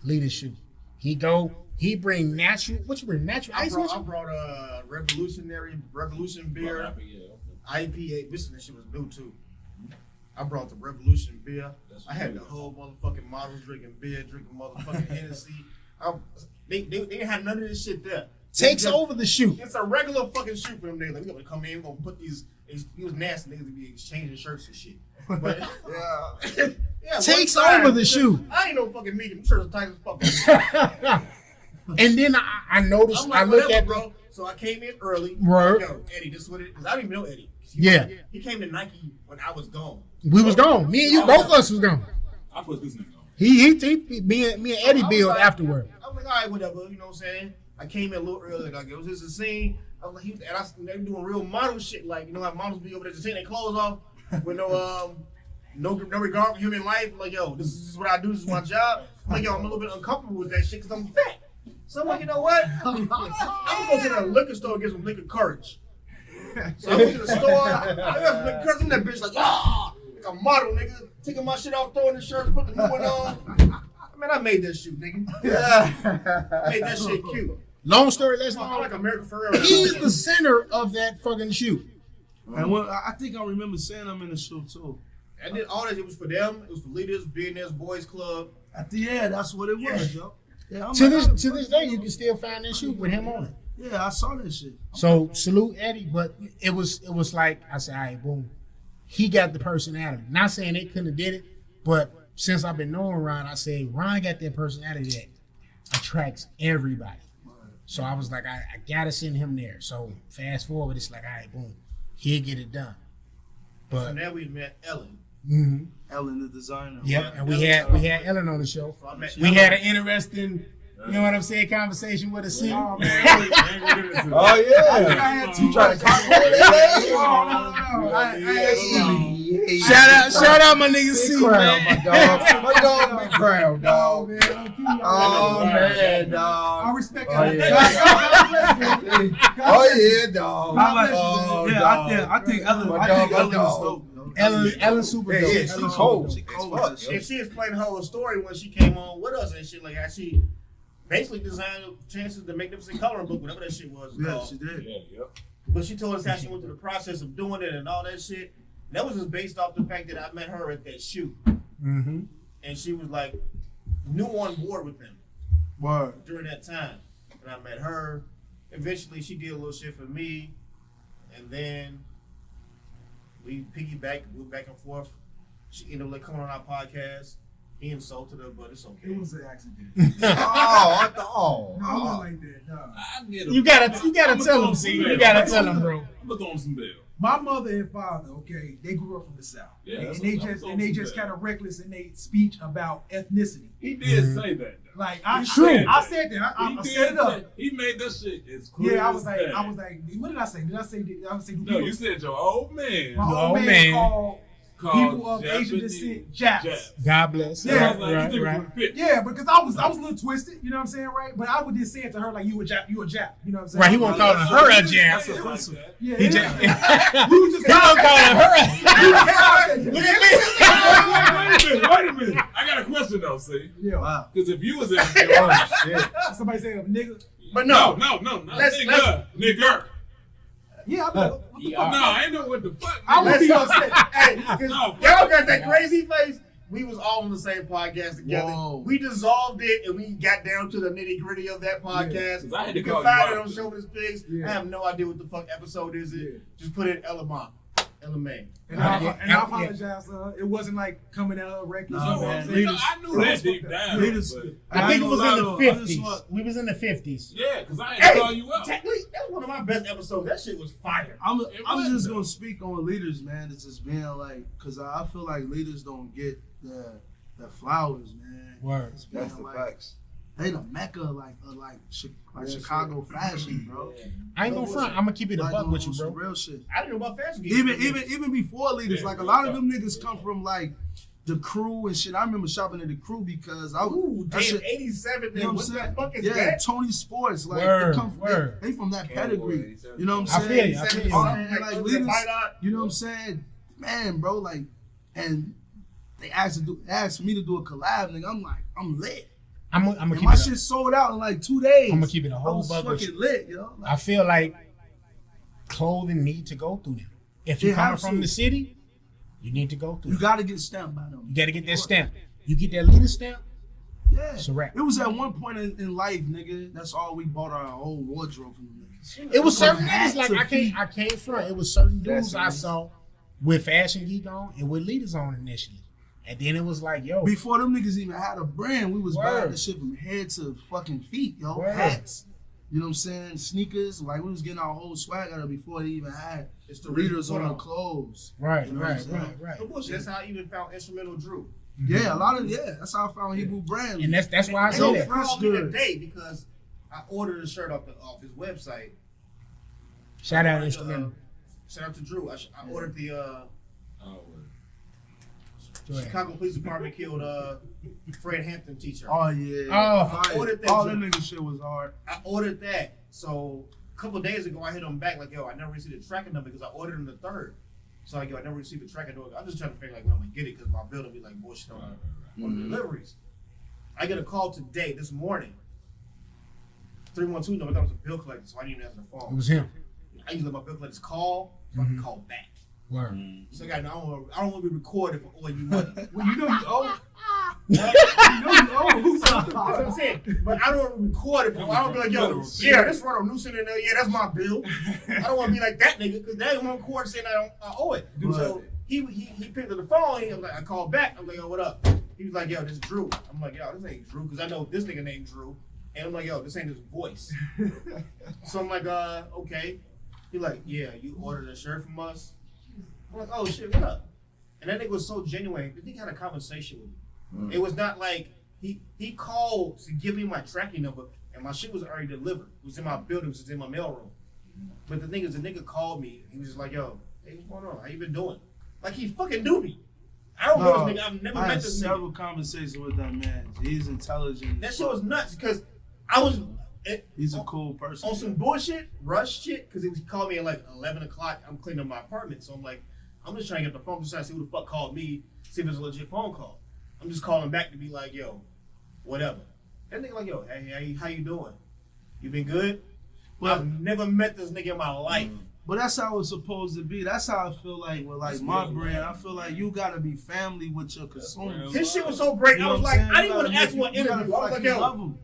leader shoot. He bring natural. What you bring? Natural ice? I brought a Revolution beer, IPA. This shit was new too. I brought the Revolution beer. I had the whole motherfucking models drinking beer, drinking motherfucking Hennessy. They didn't have none of this shit there. Takes over the shoot. It's a regular fucking shoot for them niggas. Like, we gonna come in, we gonna put these nasty niggas to be exchanging shirts and shit. But yeah, Takes over the shoot. I ain't no fucking medium. I'm sure it's tight as fuck. And then I noticed. I'm like, I look whatever, at bro. So I came in early. Word. Yo, Eddie, this is what it is. Because I didn't even know Eddie. He came to Nike when I was gone. We was gone. Me and you, both of us was gone. I put this nigga on. He me and Eddie build afterward. I was like, all right, whatever. You know what I'm saying? I came in a little early. Like, it was just a scene. I was like, they were doing real model shit. Like, you know how models be over there just taking their clothes off with no regard for human life. Like, yo, this is what I do. This is my job. I'm like, yo, I'm a little bit uncomfortable with that shit because I'm fat. So I'm like, you know what? I'm gonna go to the liquor store and get some liquor courage. So I went to the store. I got some liquor courage. I'm that bitch like a model, nigga. Taking my shit off, throwing the shirts, putting the new one on. Man, I made that shoot, nigga. I made that shit cute. Long story less I'm long. like American Ferrero. He's the center of that fucking shoot. And I think I remember seeing them in the shoot too. I did all that. It was for them. It was for leaders, billionaires, boys club. Yeah, that's what it was, yo. Yeah, To this day, you can still find that shoot with him on it. Yeah, I saw that shit. So salute Eddie, but it was like I said, all right, boom. He got the personality. Not saying they couldn't have did it, but since I've been knowing Ron, I say Ron got that personality that attracts everybody. So I was like, I gotta send him there. So fast forward, it's like, all right, boom, he'll get it done. But So now we met Ellen. mm-hmm. Ellen, the designer. Yep, and we had Ellen on the show. So I met We Ellen. had an interesting, you know what I'm saying, conversation with a scene. Oh, man. Oh yeah. I had too trying much. to conquer that? No. Shout out my nigga C, Big crown, man. my dog. My dog, big crown, dog. Man, I'm keeping Oh man, I dog. respect Oh, it. yeah. Oh yeah, dog. I like, Oh, yeah, dog. I think Ellen. My I dog, think my Ellen is dog. dope. Ellen super Yeah, dope. yeah, Ellen she super cold. dope. She cold Cold. as fuck. And she explained her whole story when she came on with us and shit. Like how she basically designed Chances the Magnificent Coloring Book, whatever that shit was Yeah, called. she did. Yeah, yep. But she told us how she went through the process of doing it and all that shit. That was just based off the fact that I met her at that shoot. Mm-hmm. And she was like new on board with them Word. during that time. And I met her. Eventually she did a little shit for me. And then we piggybacked, moved back and forth. She ended up like coming on our podcast. He insulted her, but it's okay. It was an accident. Oh, I thought. No, I wasn't like that. No. I get him. You gotta tell him, C. You gotta tell him, bro. I'm gonna throw him some bail. My mother and father, okay, they grew up from the South. Yeah, and that's they what- just that's and they what just I'm kind of reckless in their speech about ethnicity. He did say that. Though. Like He said that. I He said did it up. say- He made that shit as clear. Yeah, I as was like, day. what did I say? Did I say do No, you said your old man my Oh, old man, man. called called people of Japanese Asian descent Japs. God bless. Yeah, I Right, was like, right, this nigga right. would fit. Yeah, because I was a little twisted, you know what I'm saying, right? But I would just say it to her like you a Jap, you know what I'm saying? Right, he won't call her a jam. That's offensive. Yeah, He yeah. just, You just he won't call her. Look Wait a minute. I got a question though, see? Yeah. Wow. Because if you was in Somebody say a nigga. But no, no, not Let's- nigga. Yeah, I know. What the No, fuck? I ain't know what the fuck. I would let's be not say, hey, 'cause No. y'all got that crazy face. We was all on the same podcast together. Whoa. We dissolved it and we got down to the nitty gritty of that podcast. 'Cause I had to You call can find you it out. on Shovanist Pigs. Yeah. I have no idea what the fuck episode is it. Yeah. Just put in LMA. LMA. And I Yeah. apologize to her. It wasn't like coming at her reckless. No, you know what man. I'm saying? No, I knew that deep down. Leaders- but- I think it was in the I just 50s. want- We was in the 50s. Yeah, because I had to call you out. Technically, that was one of my best episodes. That shit was fire. I'm It just wasn't. gonna speak on leaders, man. It's just being like, cause I feel like leaders don't get the flowers, man. Word. It's being That's the like, facts. they the mecca like Chicago fashion, bro. I ain't gonna front. I'm gonna keep it a Like, buck with you, on some bro. real shit. I didn't know about Fashion Geek. Even before leaders, like a lot of them niggas come from like the crew and shit. I remember shopping at the crew because I Ooh, that damn, shit, 87. you know What what I'm the saying? fuck is Yeah, that? Tony Sports, like Word, they come from word. they from that Cowboy, pedigree. 87. You know what I I'm feel saying? you. I feel you. Oh, man. and like Like, leaders, White Eye. you know what I'm saying? Man, bro, like, and they asked me to do a collab, nigga. I'm like, I'm lit. I'm gonna And keep my it. shit sold out in like 2 days. I'm gonna keep it a I whole was buck with fucking you. lit, yo. I feel like clothing need to go through them. If you're It coming has from to. the city, you need to go through. You them. gotta get stamped by them. You got to get that stamp. You get that leader stamp. Yeah. It's a wrap. It was at one point in life, nigga. That's all we bought our whole wardrobe from them niggas. It was certain Hat niggas like to feet. I can't front. It was certain dudes That's I saw with Fashion Geek on and with leaders on initially, and then it was like, yo, Before them niggas even had a brand, we was Word. buying the shit from head to fucking feet, yo. Word. Hats. You know what I'm saying? Sneakers. Like, we was getting our whole swag out of before they even had It's the readers on reason- the clothes. right, You know what I'm right, saying? right, No right. bullshit. That's how I even found Instrumental Drew. Yeah, a lot of that's how I found Hebrew brand. And that's why I And say he that. fresh called me goods. today because I ordered a shirt off his website. Shout out Uh, Instrumental. Shout out to Drew. I ordered the Oh, Go ahead. Chicago Police Department killed Fred Hampton t-shirt. Oh yeah. Oh. Fire. Ordered that All joint. that nigga shit was hard. I ordered that. So a couple of days ago, I hit him back like, yo, I never received the tracking number because I ordered him the 3rd. So like, yo, I never received the tracking number. I'm just trying to figure like when I'm gonna get it because my bill will be like bullshit on the deliveries. I get a call today, this morning. 312 number. I thought it was a bill collector, so I didn't even answer the It phone. was him. I usually let my bill collectors call, so I can call back. Word. So I don't want to be recorded for owing you money. Well, you know you owe. You know you owe. Who's That's what I'm saying. But I don't want to record it. I don't be like, yo, yeah, this Rallo Newsom in there. Yeah, that's my bill. I don't want to be like that nigga because they won't record saying I owe it. Right. So he picked up the phone. He was like, I called back. I'm like, yo, what up? He was like, yo, this is Drew. I'm like, yo, this ain't Drew because I know this nigga named Drew. And I'm like, yo, this ain't his voice. So I'm like, okay. He like, yeah, you ordered a shirt from us. I'm like, oh shit, what up? And that nigga was so genuine. The nigga had a conversation with me. It was not like he called to give me my tracking number and my shit was already delivered. It was in my building, it was in my mailroom. But the thing is, the nigga called me. He was just like, yo, hey, what's going on? How you been doing? Like he fucking knew me. I don't know this nigga. I've never I met had this nigga. several conversations with that man. He's intelligent. That shit was nuts because I was He's a cool person. on some bullshit, rush shit, because he called me at like 11 o'clock. I'm cleaning up my apartment. So I'm like, I'm just trying to get the phone, just trying to see who the fuck called me, see if it's a legit phone call. I'm just calling back to be like, yo, whatever. That nigga like, yo, hey, how you doing? You been good? Well, I've never met this nigga in my life. But that's how it's supposed to be. That's how I feel like with like That's my real brand. life. I feel like you gotta be family with your consumers. His shit was so great. You I know was what like, I'm saying? I didn't You want to gotta ask for an make- you gotta interview. I feel was like, you yo, love 'em.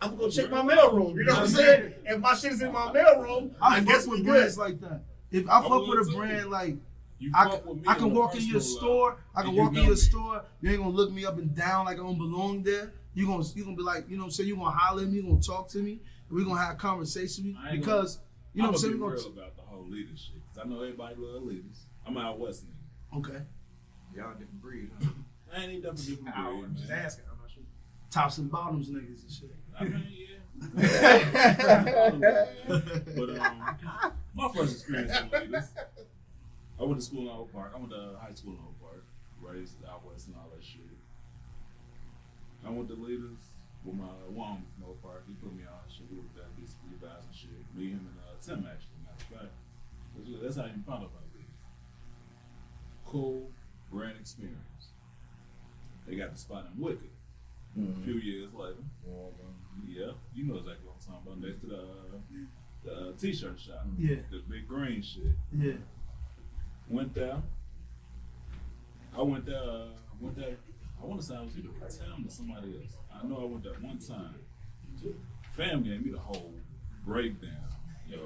I'm gonna go check my mailroom. You know what I'm saying? If my shit is in my mailroom, I guess fuck we with good. brands like that. If I fuck would with a too. brand like You I fuck with me can on a walk in your personal store. level, I can and you walk in know your me. store. You ain't gonna look me up and down like I don't belong there. You gonna be like, you know what I'm saying? You gonna holler at me. You gonna talk to me. And we gonna have a conversation I ain't because you know what I'm saying. I'm We gonna be gonna real about the whole leader shit because I know everybody love leaders. I'm out west nigga. okay. Y'all different breed, huh? I ain't even double different I breed, was just man. asking. I'm not sure. Tops and bottoms niggas and shit. I mean, yeah. But my first experience with leaders, I went to school in Oak Park. I went to high school in Oak Park, raised out west and all that shit. I went to leaders with my woman from Oak Park. He put me on shit with that bitch 3,000 shit. Me, him, and Tim actually. Matter of fact, that's how I even found out about leaders. Cool brand experience. They got the spot in Wicked. A few years later. Yeah, you know exactly what I'm talking about. Next to the t-shirt shop. Yeah. The big green shit. Yeah. Went there. I went there. I want to say I was either with Tim or somebody else. I know I went there one time. Fam gave me the whole breakdown. Yo,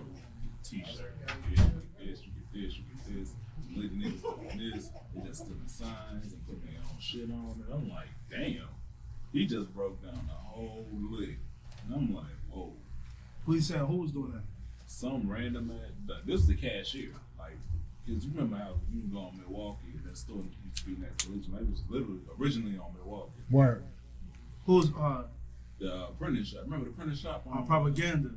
t-shirt. You get this, you get this, you get this. Little niggas doing this. They just took the signs and put their own shit on it. I'm like, damn. He just broke down the whole lick. And I'm like, whoa. Who you saying? Who was doing that? Some random ass. This is the cashier. Like, because you remember how you can go on Milwaukee, that store used to be next to Legion. It was literally originally on Milwaukee. Word. Who's The printing shop. Remember the printing shop? Propaganda.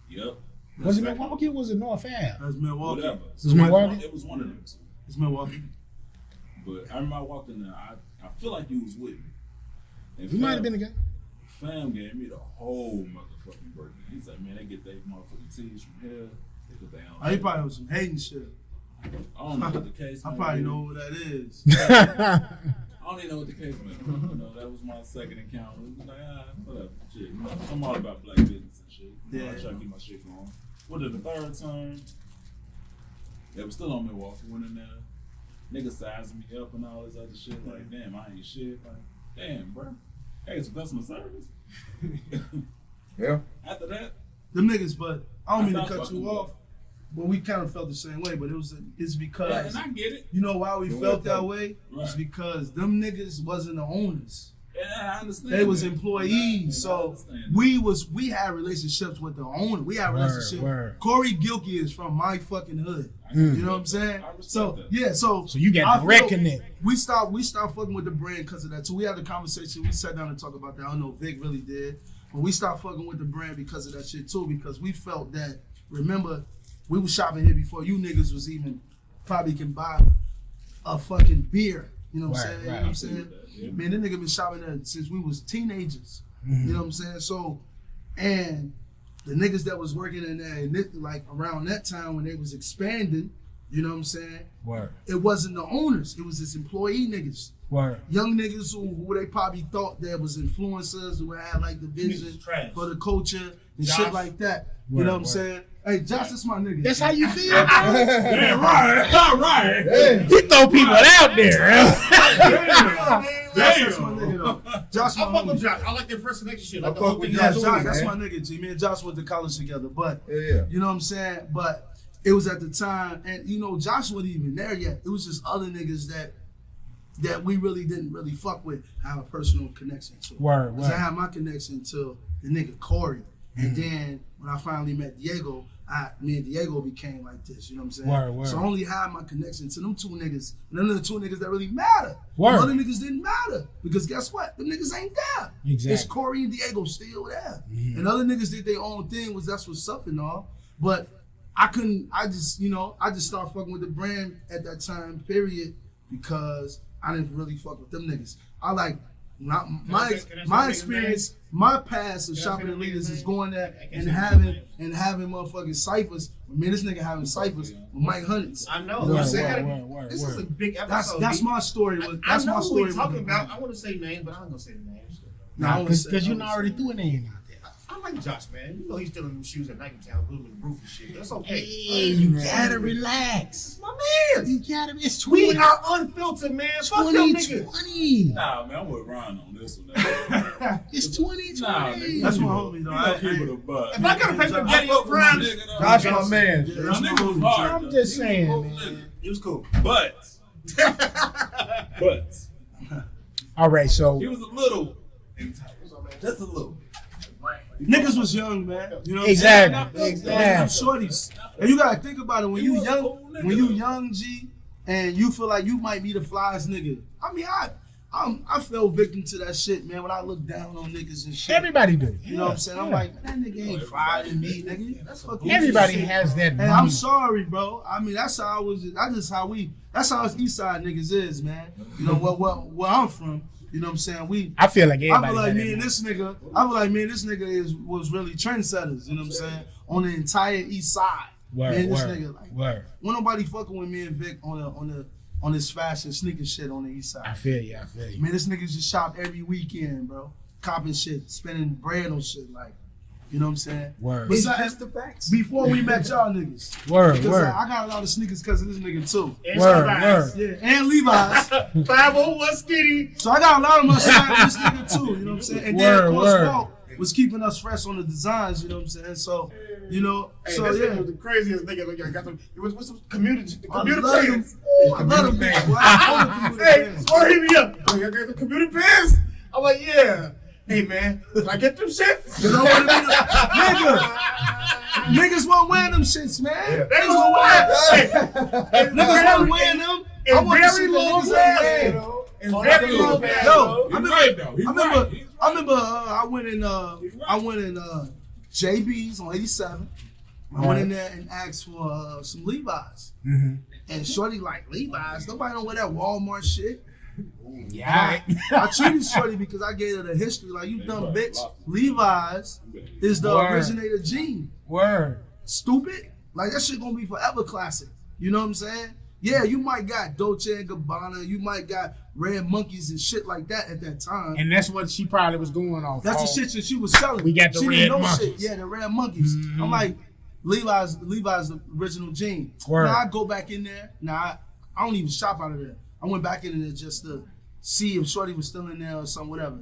Yep. Was it Milwaukee or was it North Ave? That's Milwaukee. Whatever. It was Milwaukee? It was one of them two. It's Milwaukee. But I remember I walked in there. I feel like you was with me. And We might have been together. Fam gave me the whole motherfucking birthday. He's like, man, they get their motherfucking teas from here. They put their own. Oh, he probably was some hating shit. I don't know what the case. I probably know who that is. I don't even know what the case was. You know, that was my second encounter. It was like, whatever. Shit. You know, I'm all about black business and shit. You know, I try to keep my shit going. What the third time? It was still on Milwaukee. Went in there. Niggas sizing me up and all this other shit. Like, damn, I ain't shit. Like, damn, bro. Hey, it's customer service. Yeah. After that, Them niggas, but I don't mean to stopped cut you fucking off. But we kind of felt the same way. But it's because yeah, and I get it. you know why we felt that way? Right. It's because them niggas wasn't the owners. Yeah, I understand. They was that. employees. I So understand we had relationships with the owner. We had relationships. Word. Corey Gilkey is from my fucking hood. I You know what I'm saying? I respect So that. yeah, so So you got I direct feel connect. We stopped fucking with the brand because of that. So we had a conversation. We sat down and talked about that. I don't know if Vic really did, but we stopped fucking with the brand because of that shit too. Because we felt that. Remember, we was shopping here before you niggas was even probably can buy a fucking beer. You know what I'm Right, saying? You right. know what I'm saying? Yeah. Man, that nigga been shopping there since we was teenagers. Mm-hmm. You know what I'm saying? So, and the niggas that was working in there, and like around that time when they was expanding, you know what I'm saying? Word. It wasn't the owners. It was his employee niggas. Word. Young niggas who they probably thought that was influencers who had like the vision Niggas trash. for the culture and Josh. shit like that. You Word, know what I'm word. saying? Hey, Josh, that's my nigga. That's how you feel? Damn right. All right. He throw people out there. Josh, that's my nigga though. Josh, I my fuck with homie. Josh. I like their first connection shit. I Like the fuck whole with thing. Yeah, Josh, Josh, that's man. my nigga, G. Me and Josh went to college together, but Yeah. you know what I'm saying? But it was at the time, and you know, Josh wasn't even there yet. It was just other niggas that we really didn't really fuck with, have a personal connection to. Word, Because I word. had my connection to the nigga Corey. And then when I finally met Diego, me and Diego became like this, you know what I'm saying? Word, word. So I only had my connection to them two niggas. And them are the two niggas that really matter. Word. The other niggas didn't matter. Because guess what? The niggas ain't there. Exactly. It's Corey and Diego still there. And other niggas did their own thing, that's what's up and all. But I just started fucking with the brand at that time, period, because I didn't really fuck with them niggas. I like my experience, my past of shopping at leaders is going there and having motherfucking ciphers. Man, this nigga having ciphers with Mike Hunts. I know. You know what I'm Word, saying? word, This is a word. big episode. That's B. my story. That's I know my who story. we talking about. I want to say names, but I'm not gonna say the names. Nah, because you know already threw a name out there. I like Josh, man. You know he's still in them shoes at Nike Town, blue with the roof and shit. That's okay. Hey, you gotta relax. My man. You gotta. It's We 20, are unfiltered, man. Fuck them niggas. 2020. Nah, man, I'm with Ron on this one. It's 2020. Nah, nigga. That's my homie, though. You gotta keep it a buck. If I gotta pay for Getty up Prime, Josh, my man. Yeah, That that's my nigga was homie. hard. I'm though. just He was saying, cool man. nigga. it was cool. But All right, so he was a little entitled. Just a little. Niggas was young, man. You know what Exactly, I'm saying? exactly. Shorties. And you gotta think about it when He you was a young, cool nigga, when you though. young G, and you feel like you might be the flyest nigga. I mean, I fell victim to that shit, man. When I look down on niggas and shit, everybody do. you know what I'm saying? I'm like, man, that nigga ain't flyer than me, nigga. That's fucking Everybody shit. has that. Hey, I'm moment. sorry, bro. I mean, that's how I was. That's how us East Side niggas is, man. You know where I'm from. You know what I'm saying? I feel like I everybody. feel like had me that and this nigga. I feel like me and this nigga was really trendsetters. You know what I'm saying? On the entire East Side. Word, me and this word, nigga, like, word. when nobody fucking with me and Vic on this fashion sneaker shit on the East I Side. feel you. I feel you. Man, this nigga just shop every weekend, bro. Copping shit, spending bread on shit, like, you know what I'm saying? Word. Besides, the facts. before we met y'all niggas. Word, Because word. I got a lot of sneakers because of this nigga too. Word, word. Yeah, and Levi's. 501 skinny. So I got a lot of my swag with this nigga too, you know what I'm saying? And then Word, of course word. Walt was keeping us fresh on the designs, you know what I'm saying? So, you know, Hey, so that yeah. nigga was the craziest nigga. Like, I got them. It was what's the community? The I commuter love them. pants. Ooh, I love them bitches. boy. I love them Hey, pants. or hit me up. Like, I got the commuter pants. I'm like, yeah. Hey man, can I get them shit? You know what I mean? Nigga. Niggas wasn't wearing them shits, man. They was wild. Niggas wasn't wearing them. I want the shit that niggas ain't wearing. Very low pants. Yo, I He's remember, right, though. He's I remember, right. He's I remember I went in JB's on 87. I went in there and asked for some Levi's. Mm-hmm. And Shorty like, Levi's? Nobody don't wear that Walmart shit. Yeah. I treated Shorty because I gave her the history. Like, you dumb bitch. Levi's is the originator jean. Word. Stupid. Like, that shit gonna be forever classic. You know what I'm saying? Yeah, you might got Dolce and Gabbana. You might got Red Monkeys and shit like that at that time. And that's what she probably was going off. That's the shit that she was selling. We got the she Red didn't know Monkeys. shit. Yeah, the Red Monkeys. Mm-hmm. I'm like, Levi's the original jean. Word. Now I go back in there. Now I don't even shop out of there. I went back in there just to see if Shorty was still in there or something, whatever.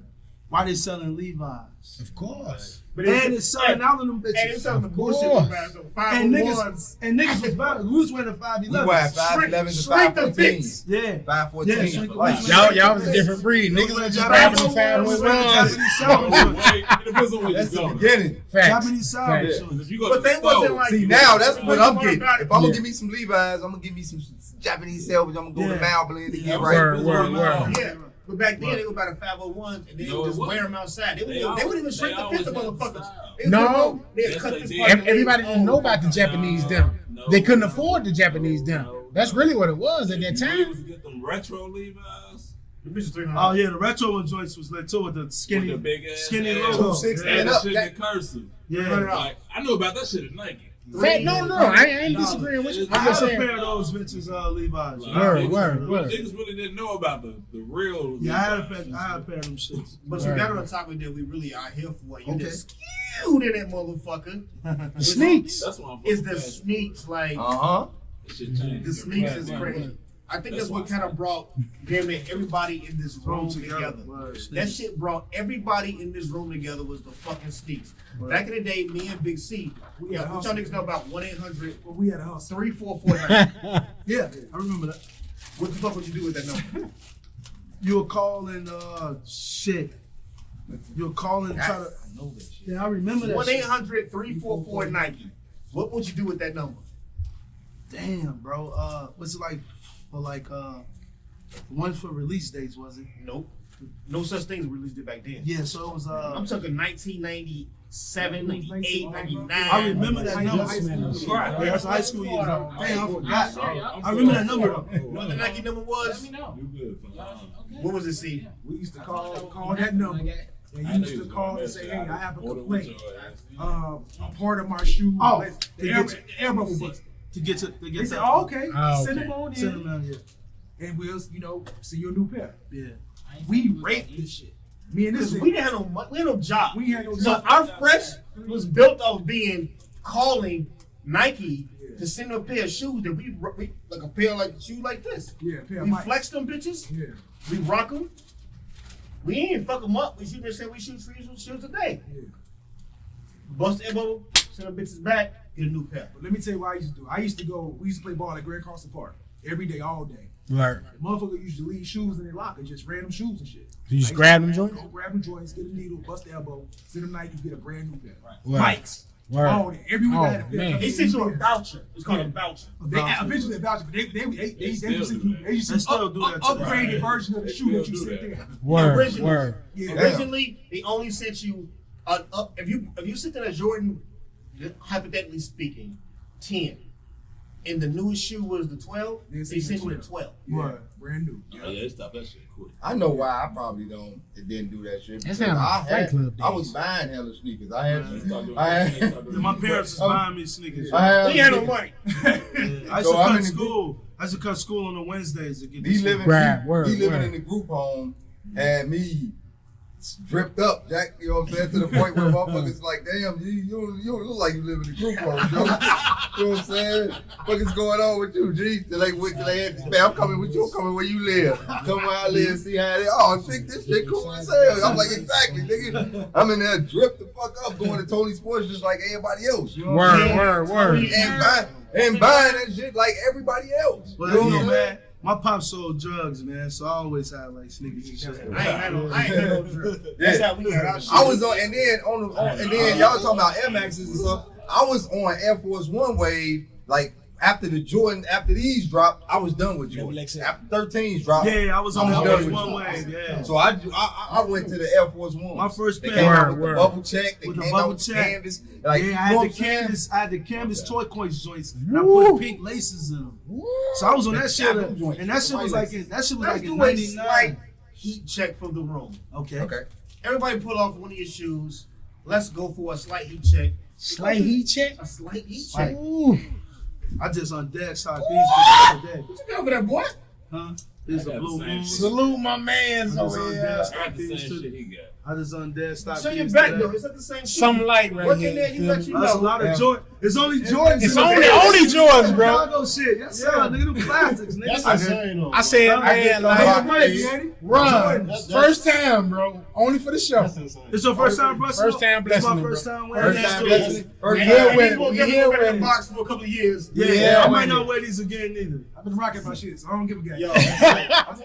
Why they selling Levi's? Of course. But And it's selling out of them bitches. And it's selling the Of bullshit course. about the And 501s. niggas was buying. We was wearing the 511s. We wear 511 to Shrink the 514. fits. Yeah. 514 Yeah, for shrink the life. fits. Y'all was a different breed. Niggas was just grabbing the fat ones. It depends on where That's you the go. beginning. Facts. Japanese sound. Facts. shorts. If you go But to the they wasn't store, like. See, now that's what I'm What getting. about it? If I'm Yeah. gonna give me some Levi's, I'm gonna give me some Japanese selvage. I'm gonna go to Yeah. Malblend to Yeah. get right. Word. Yeah. But back then, they would buy the 501s and they No, would it just wear wasn't. them outside. They They wouldn't even shrink the always fifth of had motherfuckers. style. They would No. they'd Yes, cut they this did. part of the Everybody leg didn't know off. about the Japanese denim. No. They couldn't afford the Japanese denim. That's really what it was at that You really was time. to get them retro Levi's. The bitch is $300. Oh yeah, the retro one joints was lit too with the skinny, With the big ass skinny ass. logo. 260 Yeah. and that up. shit That- in cursive. Yeah. Like, I know about that shit at Nike. Fact, no, I ain't disagreeing with you. I I'm had just a saying. pair of those vintage Levi's. Like, Word, niggas, word. Niggas really didn't know about the real. Yeah, I had a Levi's. pair of them shits. But you got on the topic that we really are here for. You Okay. just skewed in that motherfucker. The sneaks. That's why I'm It's the fucking sneaks, like Uh-huh. That shit changed. the sneaks is Right. crazy. I think that's That's what why- kind of brought damn it everybody in this room together. Word. That shit brought everybody in this room together was the fucking sneaks. Back in the day, me and Big C, what y'all niggas know about 1-800 But we had a hustle. 3449. Yeah, I remember that. What the fuck would you do with that number? You were calling shit. You were calling try to. I know that shit. Yeah, I remember that. shit. 1-800-344 Nike. What would you do with that number? Damn, bro. Was it like for one for release dates? Was it? Nope. No such thing as released it back then. Yeah. So it was. I'm talking 1997, 98, 99. I remember that number. High school. Yeah, that's high school years. Damn, I forgot. I remember that number though. You know what the Nike number was? You good for What was it, C? We used to call that number. And you used to call and say, hey, I have a complaint. A part of my shoe. Oh, the air bubble busted. To get They to said, oh, okay. Oh, Send okay. them on Send in. them out here. And we'll, see your new pair. Yeah. We raped this shit. Me and this Because we didn't have no money, we had no job. We had no So job. our fresh was built off calling Nike to send a pair of shoes that we like a pair like shoe like this. Yeah, pair of We mics. flex them bitches. Yeah. We rock them. We ain't fuck them up. We shoot and say we shoot shoes today. Yeah. Bust the elbow, send them bitches back, get a new pair. But let me tell you what I used to do. We used to play ball at Grand Carson Park every day, all day. Right. The motherfucker used to leave shoes in their locker, just random shoes and shit. You just grab them joints? Go grab them joints, get a needle, bust the elbow, send them Nike, get a brand new pair. Word. Mics. Word. All day. Every week Oh, I had a pair. man. They sent you a voucher. It's called a voucher. They eventually a voucher, but they used still to still do that to upgraded version of the shoe that you still do sent there. Word. Original. Word. Yeah. Originally, they only sent you if you sent in a Jordan, hypothetically speaking, 10, and the newest shoe was the 12, They they sent sent you you the 12. Yeah, brand new. Oh, yeah, they stopped that shit quick. I know why I probably didn't do that shit. That's because not Fight Club I days. was buying hella sneakers. I had They stopped doing I that. had- They stopped doing My that. parents was buying me sneakers. I had We had no money. I used So to I'm cut in the school. I used to cut school on the Wednesdays to get He this. living, Right, he, word, he living word. in the group home had me dripped up, Jack. You know what I'm saying? To the point where motherfuckers like, damn, you don't look like you live in the group home, Joe. You know what I'm saying? What is going on with you, G? They're like, man, I'm coming with you. I'm coming where you live. Come where I live, see how they. Oh, shit, this shit cool as hell. I'm like, exactly, nigga. I'm in there dripped the fuck up, going to Tony Sports just like everybody else. Word. And buying that shit like everybody else. But You know you know, what I'm man, my pop sold drugs, man. So I always had like sneakers and shit. I ain't had no drip. That's how we had our shit. I was on, and then and then y'all talking about Air Maxes and stuff. I was on Air Force One wave, like after these dropped, I was done with Jordan. Lex- After 13s dropped, Yeah, I was on I the was one done way. with Yeah. So I went to the Air Force One. My first They pair. came out with Word. the bubble check. They With the came bubble out with the check. canvas. Like, Yeah, you I know had what the I'm saying? canvas. I had the canvas turquoise joints. And I Woo. put pink laces in them. So I was on that shit, Chatham joint. and that shit was like in Let's in do a '99. slight heat check from the room. Okay. Okay. Everybody pull off one of your shoes. Let's go for a slight heat check. Slight heat check. A slight heat Like, check. Ooh. I just undead shot these bitches today. What you got over there, boy? Huh? This is I a got blue the same moon. shit. Salute my man's I just over undead here. I stock got the same these shit today. he got. I just undead stock Show your these back today. though. Is that the same Some shoe? light right What here. in there? You feel let me? you That's a know. lot of Jordan. It's only Jordans. It's in the only bag. Jordans, bro. Chicago shit. Yes, sir. Nigga, the plastics, nigga. That's insane though. I said, man, like, run. That's- First time, bro. Only for the show. That's insane. It's your first time blessing? First time It's my blessing, first bro. time First wearing time these. blessing. And We he's here gonna with it. get We them here in with the it. box for a couple of years. Yeah, Yeah, I might with not it. wear these again either. I've been rocking my shit, so I don't give a Yo, goddamn.